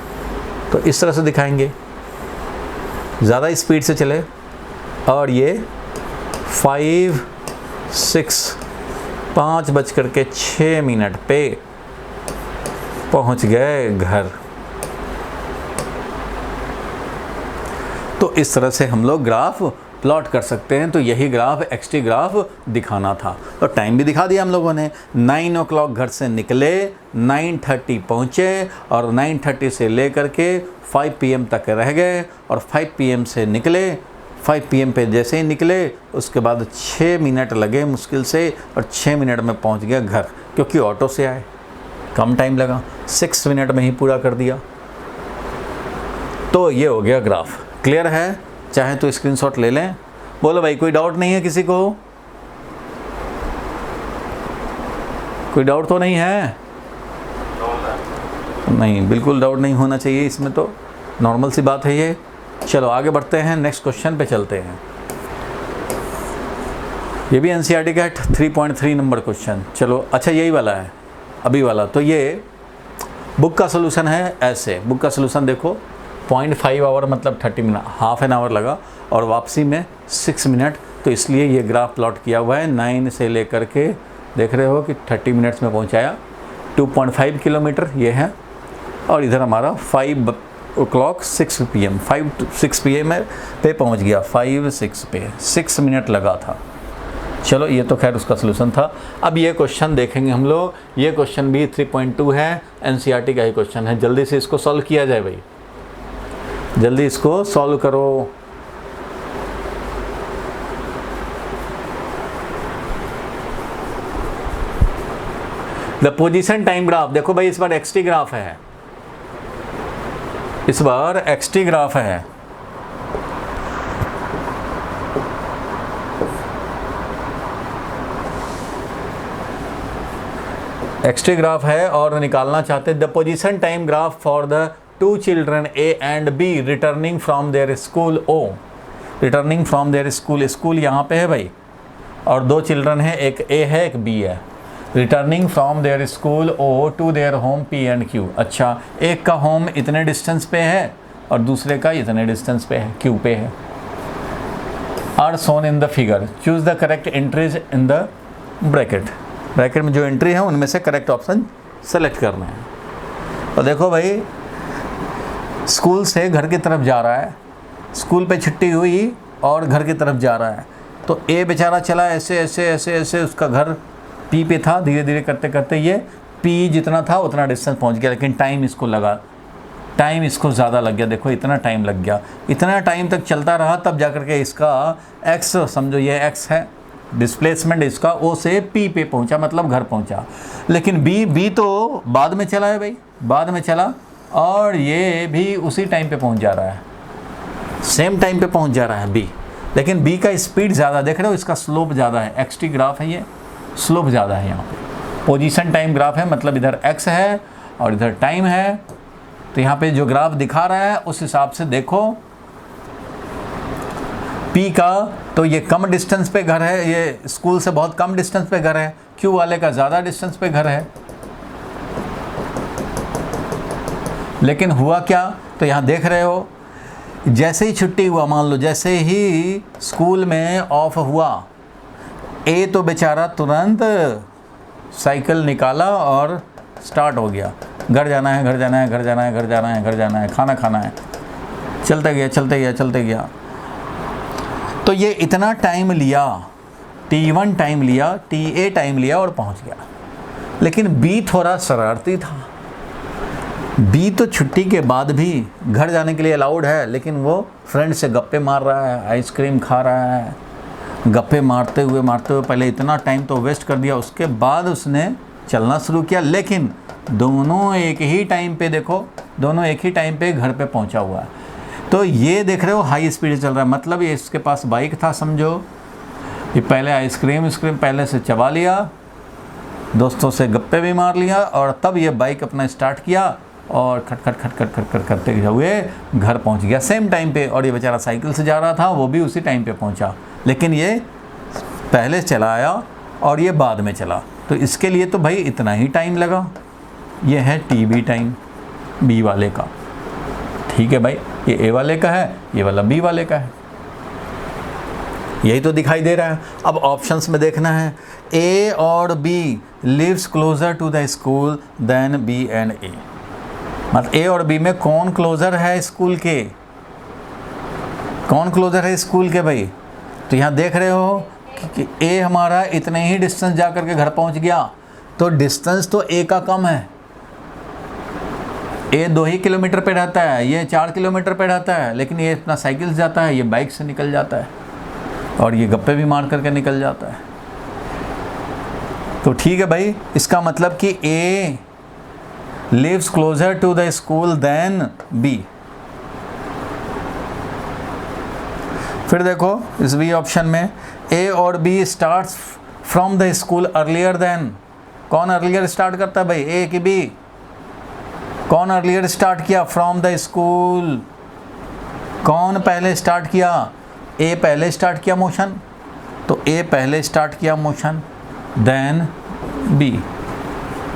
तो इस तरह से दिखाएंगे, ज़्यादा स्पीड से चले और ये 5:06 पे पहुंच गए घर। तो इस तरह से हम लोग ग्राफ प्लॉट कर सकते हैं। तो यही ग्राफ XT ग्राफ दिखाना था। तो टाइम भी दिखा दिया हम लोगों ने, 9 o'clock घर से निकले, 9:30 पहुँचे और 9:30 से लेकर के 5 PM तक रह गए और 5 PM से निकले। 5 PM पे जैसे ही निकले उसके बाद 6 मिनट लगे मुश्किल से और 6 मिनट में पहुँच गया घर, क्योंकि ऑटो से आए, कम टाइम लगा, 6 मिनट में ही पूरा कर दिया। तो ये हो गया ग्राफ। क्लियर है? चाहे तो स्क्रीनशॉट ले लें। बोलो भाई, कोई डाउट नहीं है किसी को? कोई डाउट तो नहीं है? नहीं, बिल्कुल डाउट नहीं होना चाहिए इसमें, तो नॉर्मल सी बात है ये। चलो आगे बढ़ते हैं, नेक्स्ट क्वेश्चन पे चलते हैं। ये भी NCERT का 3.3 नंबर क्वेश्चन। चलो अच्छा, यही वाला है अभी वाला। तो ये बुक का सोल्यूशन है ऐसे। बुक का सोल्यूशन देखो, 0.5 आवर मतलब 30 मिनट, हाफ एन आवर लगा और वापसी में 6 मिनट। तो इसलिए ये ग्राफ प्लॉट किया हुआ है। 9 से लेकर के देख रहे हो कि 30 मिनट्स में पहुंचाया, 2.5 किलोमीटर ये है। और इधर हमारा 5 o'clock 6 PM, 6 PM पे पहुंच गया, 5-6 पे 6 मिनट लगा था। चलो ये तो खैर उसका सोल्यूशन था। अब ये क्वेश्चन देखेंगे हम लोग। ये क्वेश्चन भी 3.2 है, NCERT का ही क्वेश्चन है। जल्दी से इसको सॉल्व किया जाए भाई, जल्दी इसको सॉल्व करो। द पोजीशन टाइम ग्राफ देखो भाई, इस बार XT ग्राफ है, इस बार XT ग्राफ है। XT ग्राफ है और निकालना चाहते हैं the position time graph for the 2 children A and B returning from their school O, returning from their school, school यहाँ पे है भाई, और 2 चिल्ड्रन हैं, एक A है एक B है। Returning from their school O to their home P and Q। अच्छा, एक का होम इतने डिस्टेंस पे है और दूसरे का इतने डिस्टेंस पे है, Q पे है। Are shown in the figure, choose the correct entries in the bracket. Bracket में जो एंट्री है उनमें से करेक्ट ऑप्शन सेलेक्ट करना है। और देखो भाई, स्कूल से घर की तरफ जा रहा है, स्कूल पे छुट्टी हुई और घर की तरफ जा रहा है। तो ए बेचारा चला ऐसे ऐसे ऐसे ऐसे, उसका घर P पे था, धीरे धीरे करते करते ये P जितना था उतना डिस्टेंस पहुंच गया, लेकिन टाइम इसको लगा टाइम इसको ज़्यादा लग गया, देखो इतना टाइम लग गया, इतना टाइम तक चलता रहा, तब जा कर के इसका एक्स, समझो ये एक्स है, डिस्प्लेसमेंट इसका ओ से पी पे पहुंचा, मतलब घर पहुंचा। लेकिन बी तो बाद में चला है भाई, बाद में चला, और ये भी उसी टाइम पे पहुंच जा रहा है, सेम टाइम पे पहुंच जा रहा है बी। लेकिन बी का स्पीड ज़्यादा, देख रहे हो इसका स्लोप ज़्यादा है, एक्स-टी ग्राफ है ये, स्लोप ज़्यादा है यहाँ पे, पोजीशन टाइम ग्राफ है, मतलब इधर एक्स है और इधर टाइम है। तो यहाँ पे जो ग्राफ दिखा रहा है उस हिसाब से देखो P का, तो ये कम डिस्टेंस पे घर है, ये स्कूल से बहुत कम डिस्टेंस पे घर है, Q वाले का ज़्यादा डिस्टेंस पे घर है। लेकिन हुआ क्या, तो यहाँ देख रहे हो जैसे ही छुट्टी हुआ, मान लो जैसे ही स्कूल में ऑफ हुआ, ए तो बेचारा तुरंत साइकिल निकाला और स्टार्ट हो गया, घर जाना है, घर जाना है, घर जाना है, घर जाना है, घर जाना है, खाना खाना है, चलते गया चलते गया चलते गया। तो ये इतना टाइम लिया, T1 टाइम लिया, TA टाइम लिया और पहुंच गया। लेकिन B थोड़ा शरारती था, B तो छुट्टी के बाद भी घर जाने के लिए अलाउड है, लेकिन वो फ्रेंड से गप्पे मार रहा है, आइसक्रीम खा रहा है, गप्पे मारते हुए पहले इतना टाइम तो वेस्ट कर दिया, उसके बाद उसने चलना शुरू किया। लेकिन दोनों एक ही टाइम पे, देखो दोनों एक ही टाइम पे घर पे पहुंचा हुआ है। तो ये देख रहे हो हाई स्पीड चल रहा है, मतलब ये इसके पास बाइक था, समझो ये पहले आइसक्रीम पहले से चबा लिया, दोस्तों से गप्पे भी मार लिया, और तब ये बाइक अपना स्टार्ट किया और खट खट खट खट खट खट करते हुए घर पहुंच गया सेम टाइम पे। और ये बेचारा साइकिल से जा रहा था, वो भी उसी टाइम पे पहुंचा, लेकिन ये पहले चला आया और ये बाद में चला, तो इसके लिए तो भाई इतना ही टाइम लगा। ये है TB टाइम B वाले का, ठीक है भाई, ये A वाले का है, ये वाला B वाले का है, यही तो दिखाई दे रहा है। अब ऑप्शंस में देखना है, A और B lives closer to the school than B and A, मतलब A और B में कौन क्लोजर है स्कूल के, कौन क्लोजर है स्कूल के भाई। तो यहाँ देख रहे हो कि A हमारा इतने ही डिस्टेंस जा कर के घर पहुँच गया, तो डिस्टेंस तो A का कम है, A 2 ही किलोमीटर पे रहता है, ये 4 किलोमीटर पे रहता है, लेकिन ये इतना साइकिल से जाता है, ये बाइक से निकल जाता है, और ये गप्पे भी मार करके निकल जाता है। तो ठीक है भाई, इसका मतलब कि A lives closer to the school than B। फिर देखो इस B ऑप्शन में A और B starts from the school earlier than, कौन अर्लियर स्टार्ट करता है भाई, A कि B, कौन अर्लियर स्टार्ट किया, फ्रॉम द स्कूल, कौन पहले स्टार्ट किया, A पहले स्टार्ट किया मोशन, तो A पहले स्टार्ट किया मोशन देन B।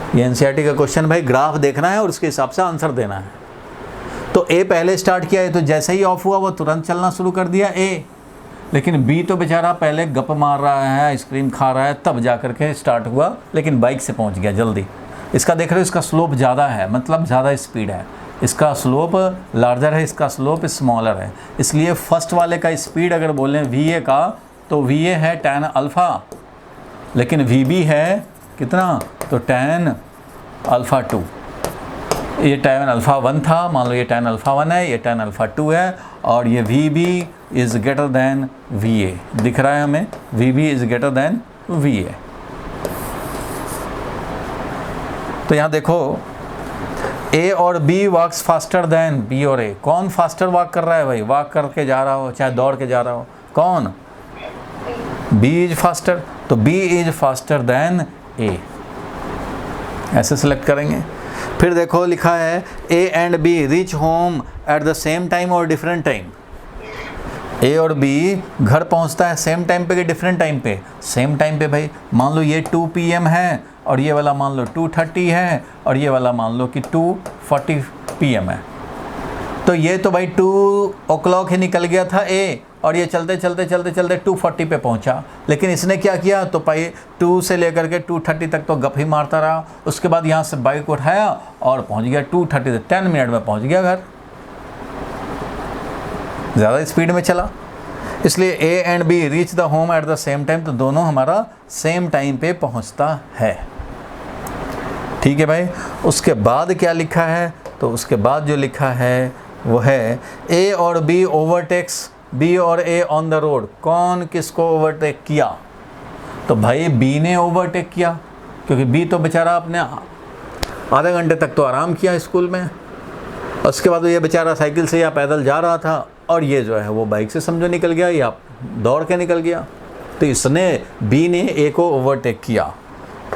ये NCERT का क्वेश्चन भाई, ग्राफ देखना है और उसके हिसाब से आंसर देना है। तो A पहले स्टार्ट किया है, तो जैसे ही ऑफ हुआ वो तुरंत चलना शुरू कर दिया A, लेकिन B तो बेचारा पहले गप मार रहा है, आइसक्रीम खा रहा है, तब जा कर के स्टार्ट हुआ, लेकिन बाइक से पहुंच गया जल्दी। इसका देख रहे हो, इसका स्लोप ज़्यादा है, मतलब ज़्यादा स्पीड है, इसका स्लोप लार्जर है, इसका स्लोप स्मॉलर है, इसलिए फर्स्ट वाले का स्पीड अगर बोलें VA का, तो VA है tan अल्फ़ा, लेकिन VB है कितना, तो tan अल्फ़ा 2। ये tan अल्फ़ा 1 था, मान लो ये tan अल्फ़ा 1 है, ये tan अल्फ़ा 2 है, और ये VB is greater than VA, दिख रहा है हमें, VB is greater than VA। तो यहाँ देखो A और B वॉक्स फास्टर दैन B और A, कौन फास्टर वॉक कर रहा है भाई, वॉक करके जा रहा हो चाहे दौड़ के जा रहा हो, कौन, B इज फास्टर, तो B is faster than A, ऐसे सेलेक्ट करेंगे। फिर देखो लिखा है A and B reach home at the same time और डिफरेंट टाइम। A और B घर पहुंचता है सेम टाइम पे कि डिफरेंट टाइम पे, सेम टाइम पे भाई। मान लो ये 2 PM है और ये वाला मान लो 2:30 है और ये वाला मान लो कि 2:40 PM है, तो ये तो भाई 2 o'clock ही निकल गया था A, और ये चलते चलते चलते चलते 2:40 पे पहुंचा। लेकिन इसने क्या किया, तो भाई 2 से लेकर के 2:30 तक तो गप ही मारता रहा, उसके बाद यहाँ से बाइक उठाया और पहुंच गया 2:30 से 10 मिनट में पहुंच गया घर, ज़्यादा स्पीड में चला। इसलिए A and B reach the home at the same time, तो दोनों हमारा सेम टाइम पे पहुंचता है। ठीक है भाई, उसके बाद क्या लिखा है, तो उसके बाद जो लिखा है वो है ए और बी ओवरटेक्स बी और ए ऑन द रोड। कौन किसको ओवरटेक किया? तो भाई बी ने ओवरटेक किया, क्योंकि बी तो बेचारा अपने आधे घंटे तक तो आराम किया स्कूल में, उसके बाद ये बेचारा साइकिल से या पैदल जा रहा था, और ये जो है वो बाइक से समझो निकल गया या दौड़ के निकल गया। तो इसने बी ने ए को ओवरटेक किया,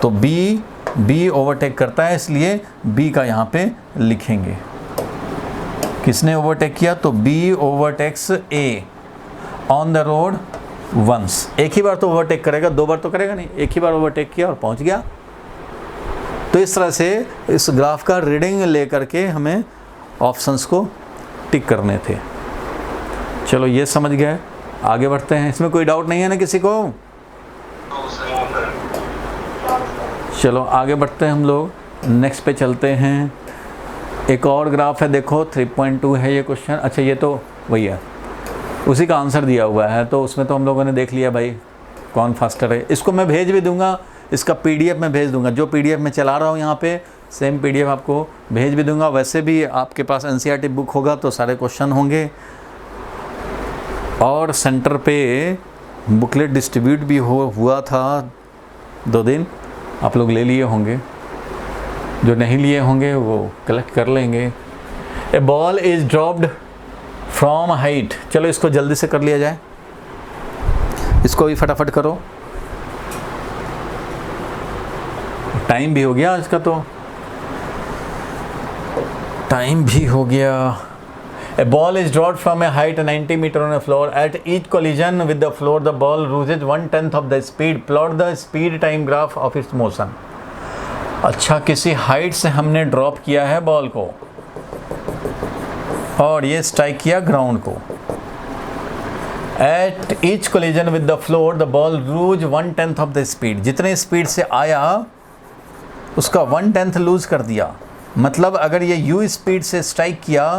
तो बी ओवरटेक करता है, इसलिए बी का यहाँ पे लिखेंगे। किसने ओवरटेक किया? तो B overtakes A on the road once. एक ही बार तो ओवरटेक करेगा, 2 बार तो करेगा नहीं, एक ही बार ओवरटेक किया और पहुँच गया। तो इस तरह से इस ग्राफ का रीडिंग लेकर के हमें ऑप्शंस को टिक करने थे। चलो ये समझ गए, आगे बढ़ते हैं। इसमें कोई डाउट नहीं है ना किसी को? चलो आगे बढ़ते हैं हम लोग, नेक्स्ट पे चलते हैं। एक और ग्राफ है, देखो 3.2 है ये क्वेश्चन। अच्छा ये तो वही है, उसी का आंसर दिया हुआ है, तो उसमें तो हम लोगों ने देख लिया भाई कौन फास्टर है। इसको मैं भेज भी दूंगा, इसका PDF में भेज दूंगा, जो PDF में चला रहा हूँ यहाँ पे सेम PDF आपको भेज भी दूंगा। वैसे भी आपके पास NCERT बुक होगा तो सारे क्वेश्चन होंगे, और सेंटर पे बुकलेट डिस्ट्रीब्यूट भी हुआ था 2 दिन, आप लोग ले लिए होंगे, जो नहीं लिए होंगे वो कलेक्ट कर लेंगे। A ball is dropped from height. चलो इसको जल्दी से कर लिया जाए, इसको भी फटाफट करो, टाइम भी हो गया आज का, तो टाइम भी हो गया। A ball is dropped from a height 90 meter on a floor. At each collision with the floor, the ball loses 1/10 of the speed. Plot the speed time graph of its motion. अच्छा, किसी height से हमने drop किया है ball को और ये strike किया ग्राउंड को। At each collision with the floor, the ball lose 1/10 of the speed. जितने स्पीड से आया उसका 1/10 लूज कर दिया। मतलब अगर ये u स्पीड से स्ट्राइक किया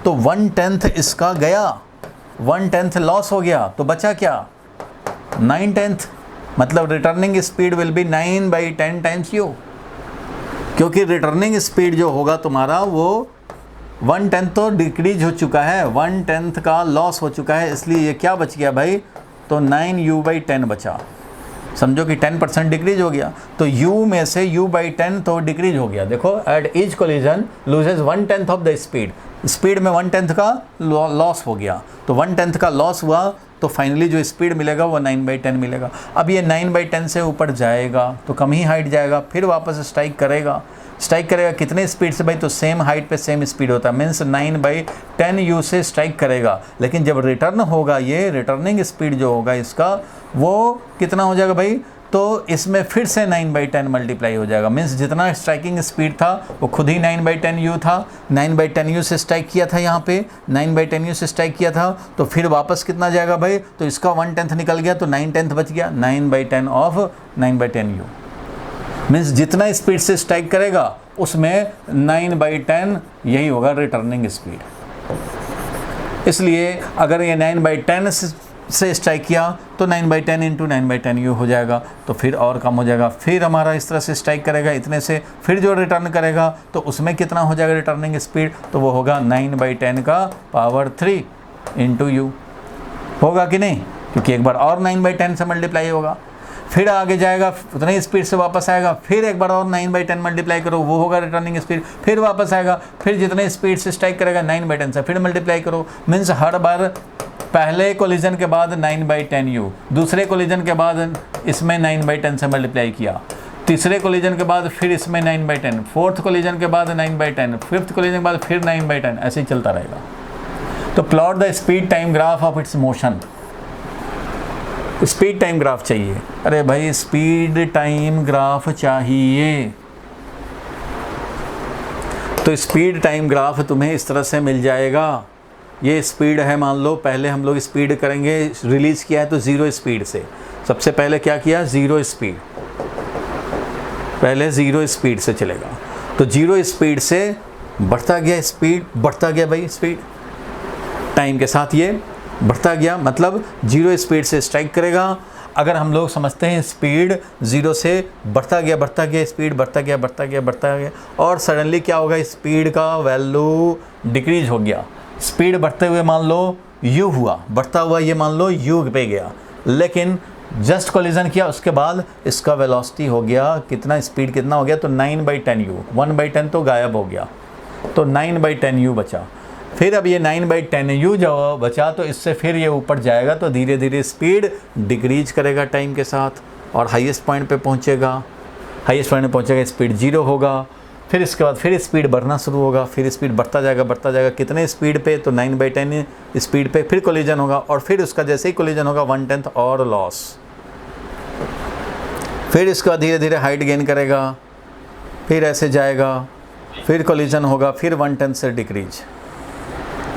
तो 1/10 इसका गया, 1/10 लॉस हो गया, तो बचा क्या? 9/10। मतलब returning speed will be 9/10 times u, क्योंकि रिटर्निंग स्पीड जो होगा तुम्हारा वो 1/10 तो डिक्रीज हो चुका है, 1/10 का लॉस हो चुका है, इसलिए ये क्या बच गया भाई? तो 9u/10 बचा। समझो कि 10% डिक्रीज हो गया, तो u में से u/10 तो डिक्रीज हो गया। देखो, at each collision loses 1/10 of the speed, speed में 1/10 का लॉस हो गया, तो 1/10 का लॉस हुआ, तो फाइनली जो स्पीड मिलेगा वो 9/10 मिलेगा। अब ये 9/10 से ऊपर जाएगा तो कम ही हाइट जाएगा, फिर वापस स्ट्राइक करेगा। स्ट्राइक करेगा कितने स्पीड से भाई? तो सेम हाइट पे सेम स्पीड होता है, मीन्स 9/10u से स्ट्राइक करेगा। लेकिन जब रिटर्न होगा, ये रिटर्निंग स्पीड जो होगा इसका वो कितना हो जाएगा भाई? तो इसमें फिर से 9/10 मल्टीप्लाई हो जाएगा, मीन्स जितना स्ट्राइकिंग स्पीड था वो खुद ही 9/10u था। 9/10u से स्ट्राइक किया था, यहाँ पे 9/10u से स्ट्राइक किया था, तो फिर वापस कितना जाएगा भाई? तो इसका 1/10 निकल गया, तो 9/10 बच गया, 9/10 ऑफ 9/10u। मीन्स जितना स्पीड से स्ट्राइक करेगा उसमें 9/10 यही होगा रिटर्निंग स्पीड। इसलिए अगर ये 9/10 से स्ट्राइक किया तो 9/10 इंटू 9/10u हो जाएगा, तो फिर और कम हो जाएगा। फिर हमारा इस तरह से स्ट्राइक करेगा इतने से, फिर जो रिटर्न करेगा तो उसमें कितना हो जाएगा रिटर्निंग स्पीड? तो वो होगा 9/10 का पावर 3 इंटू u। होगा कि नहीं? क्योंकि एक बार और 9/10 से मल्टीप्लाई होगा, फिर आगे जाएगा उतनी स्पीड से वापस आएगा, फिर एक बार और 9/10 मल्टीप्लाई करो, वो होगा रिटर्निंग स्पीड, फिर वापस आएगा, फिर जितने स्पीड से स्ट्राइक करेगा 9/10 से फिर मल्टीप्लाई करो। मीन्स हर बार पहले कोलिजन के बाद 9/10u, दूसरे कोलिजन के बाद इसमें 9/10 से मल्टीप्लाई किया, तीसरे कोलिजन के बाद फिर इसमें 9/10, फोर्थ कोलिजन के बाद 9/10, फिफ्थ कोलिजन के बाद फिर 9/10, ऐसे ही चलता रहेगा। तो plot the speed time graph of its motion. Speed time graph चाहिए। अरे भाई स्पीड टाइम ग्राफ चाहिए, तो स्पीड टाइम ग्राफ तुम्हें इस तरह से मिल जाएगा। ये स्पीड है, मान लो पहले हम लोग स्पीड करेंगे, रिलीज़ किया है तो 0 स्पीड से। सबसे पहले क्या किया? 0 स्पीड, पहले 0 स्पीड से चलेगा, तो 0 स्पीड से बढ़ता गया स्पीड, बढ़ता गया भाई स्पीड, टाइम के साथ ये बढ़ता गया। मतलब 0 स्पीड से स्ट्राइक करेगा, अगर हम लोग समझते हैं स्पीड 0 से बढ़ता गया स्पीड बढ़ता गया और सडनली क्या होगा, स्पीड का वैल्यू डिक्रीज हो गया। स्पीड बढ़ते हुए मान लो u हुआ, बढ़ता हुआ ये मान लो u पे गया, लेकिन जस्ट कोलिजन किया उसके बाद इसका वेलोसिटी हो गया कितना, स्पीड कितना हो गया, तो 9/10u, 1/10 तो गायब हो गया, तो 9/10u बचा। फिर अब ये 9/10u जो बचा तो इससे फिर ये ऊपर जाएगा, तो धीरे धीरे स्पीड डिक्रीज करेगा टाइम के साथ और हाईएस्ट पॉइंट पे पहुंचेगा। हाईएस्ट पॉइंट पे पहुंचेगा, स्पीड 0 होगा। फिर इसके बाद फिर स्पीड बढ़ना शुरू होगा, फिर स्पीड बढ़ता जाएगा कितने स्पीड पे, तो 9/10 स्पीड पे फिर कोलिजन होगा और फिर उसका जैसे ही कोलिजन होगा 1/10 और लॉस। फिर इसका धीरे धीरे हाइट गेन करेगा, फिर ऐसे जाएगा, फिर कोलिजन होगा, फिर 1/10 से डिक्रीज।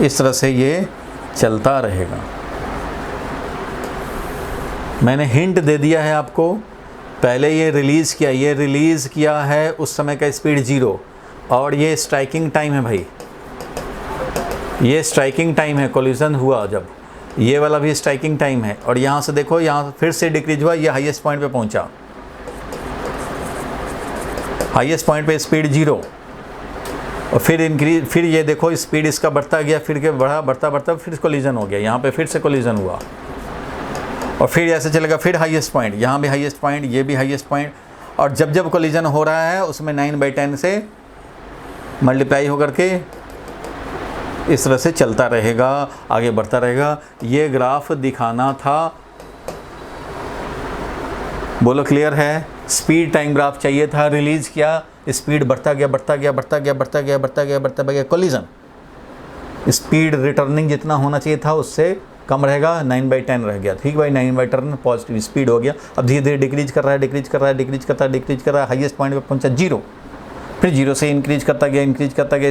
इस तरह से ये चलता रहेगा। मैंने हिंट दे दिया है आपको, पहले ये रिलीज़ किया है उस समय का स्पीड 0 और ये स्ट्राइकिंग टाइम है भाई, ये स्ट्राइकिंग टाइम है, कोलिजन हुआ जब, ये वाला भी स्ट्राइकिंग टाइम है। और यहाँ से देखो, यहाँ फिर से डिक्रीज हुआ, ये हाईएस्ट पॉइंट पे पहुँचा, हाईएस्ट पॉइंट पे स्पीड 0 और फिर इंक्रीज, फिर ये देखो स्पीड इसका बढ़ता गया, फिर के बढ़ता फिर कोलिजन हो गया, यहाँ पे फिर से कोलिजन हुआ और फिर ऐसे चलेगा, फिर हाईएस्ट पॉइंट, यहाँ भी हाईएस्ट पॉइंट, ये भी हाईएस्ट पॉइंट। और जब कोलिजन हो रहा है उसमें 9/10 से मल्टीप्लाई होकर के इस तरह से चलता रहेगा, आगे बढ़ता रहेगा। ये ग्राफ दिखाना था, बोलो क्लियर है? स्पीड टाइम ग्राफ चाहिए था, रिलीज़ किया, स्पीड बढ़ता गया कोलिजन, स्पीड रिटर्निंग जितना होना चाहिए था उससे कम रहेगा, 9/10 रह गया। ठीक भाई, 9/10 पॉजिटिव स्पीड हो गया। अब धीरे धीरे डिक्रीज कर रहा है, हाईएस्ट पॉइंट पे पहुंचा 0, फिर 0 से इंक्रीज करता गया,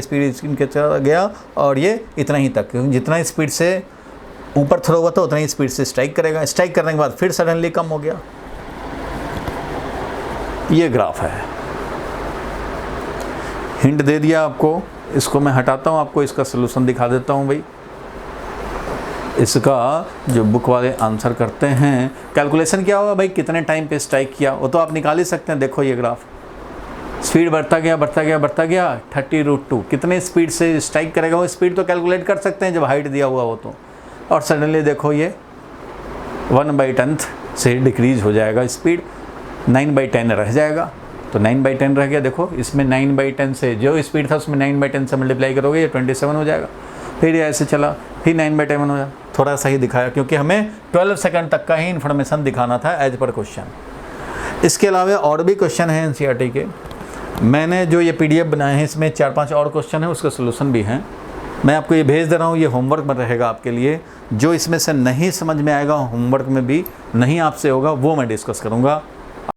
स्पीड करता गया और ये इतना ही तक, जितना स्पीड से ऊपर थ्रो हुआ था उतना ही स्पीड से स्ट्राइक करेगा। स्ट्राइक करने के बाद फिर सडनली कम हो गया। ये ग्राफ है, हिंट दे दिया आपको। इसको मैं हटाता हूँ, आपको इसका सलूशन दिखा देता हूँ भाई। इसका जो बुक वाले आंसर करते हैं, कैलकुलेशन क्या होगा भाई, कितने टाइम पे स्ट्राइक किया, वो तो आप निकाल ही सकते हैं। देखो ये ग्राफ, स्पीड बढ़ता गया 30√2, कितने स्पीड से स्ट्राइक करेगा, वो स्पीड तो कैलकुलेट कर सकते हैं जब हाइट दिया हुआ हो तो। और सडनली देखो ये 1/10 से डिक्रीज हो जाएगा, स्पीड 9/10 रह जाएगा, तो 9/10 रह गया। देखो इसमें 9/10 से जो स्पीड था उसमें 9/10 से मल्टीप्लाई करोगे ये 27 हो जाएगा। फिर ये ऐसे चला, फिर 9/10 हो जाएगा। थोड़ा सा ही दिखाया क्योंकि हमें 12 सेकंड तक का ही इन्फॉर्मेशन दिखाना था एज पर क्वेश्चन। इसके अलावा और भी क्वेश्चन हैं एनसीईआरटी के, मैंने जो ये PDF बनाए हैं इसमें 4-5 और क्वेश्चन हैं, उसके सोल्यूशन भी हैं। मैं आपको ये भेज दे रहा हूँ, ये होमवर्क में रहेगा आपके लिए। जो इसमें से नहीं समझ में आएगा होमवर्क में भी नहीं आपसे होगा वो मैं डिस्कस करूँगा।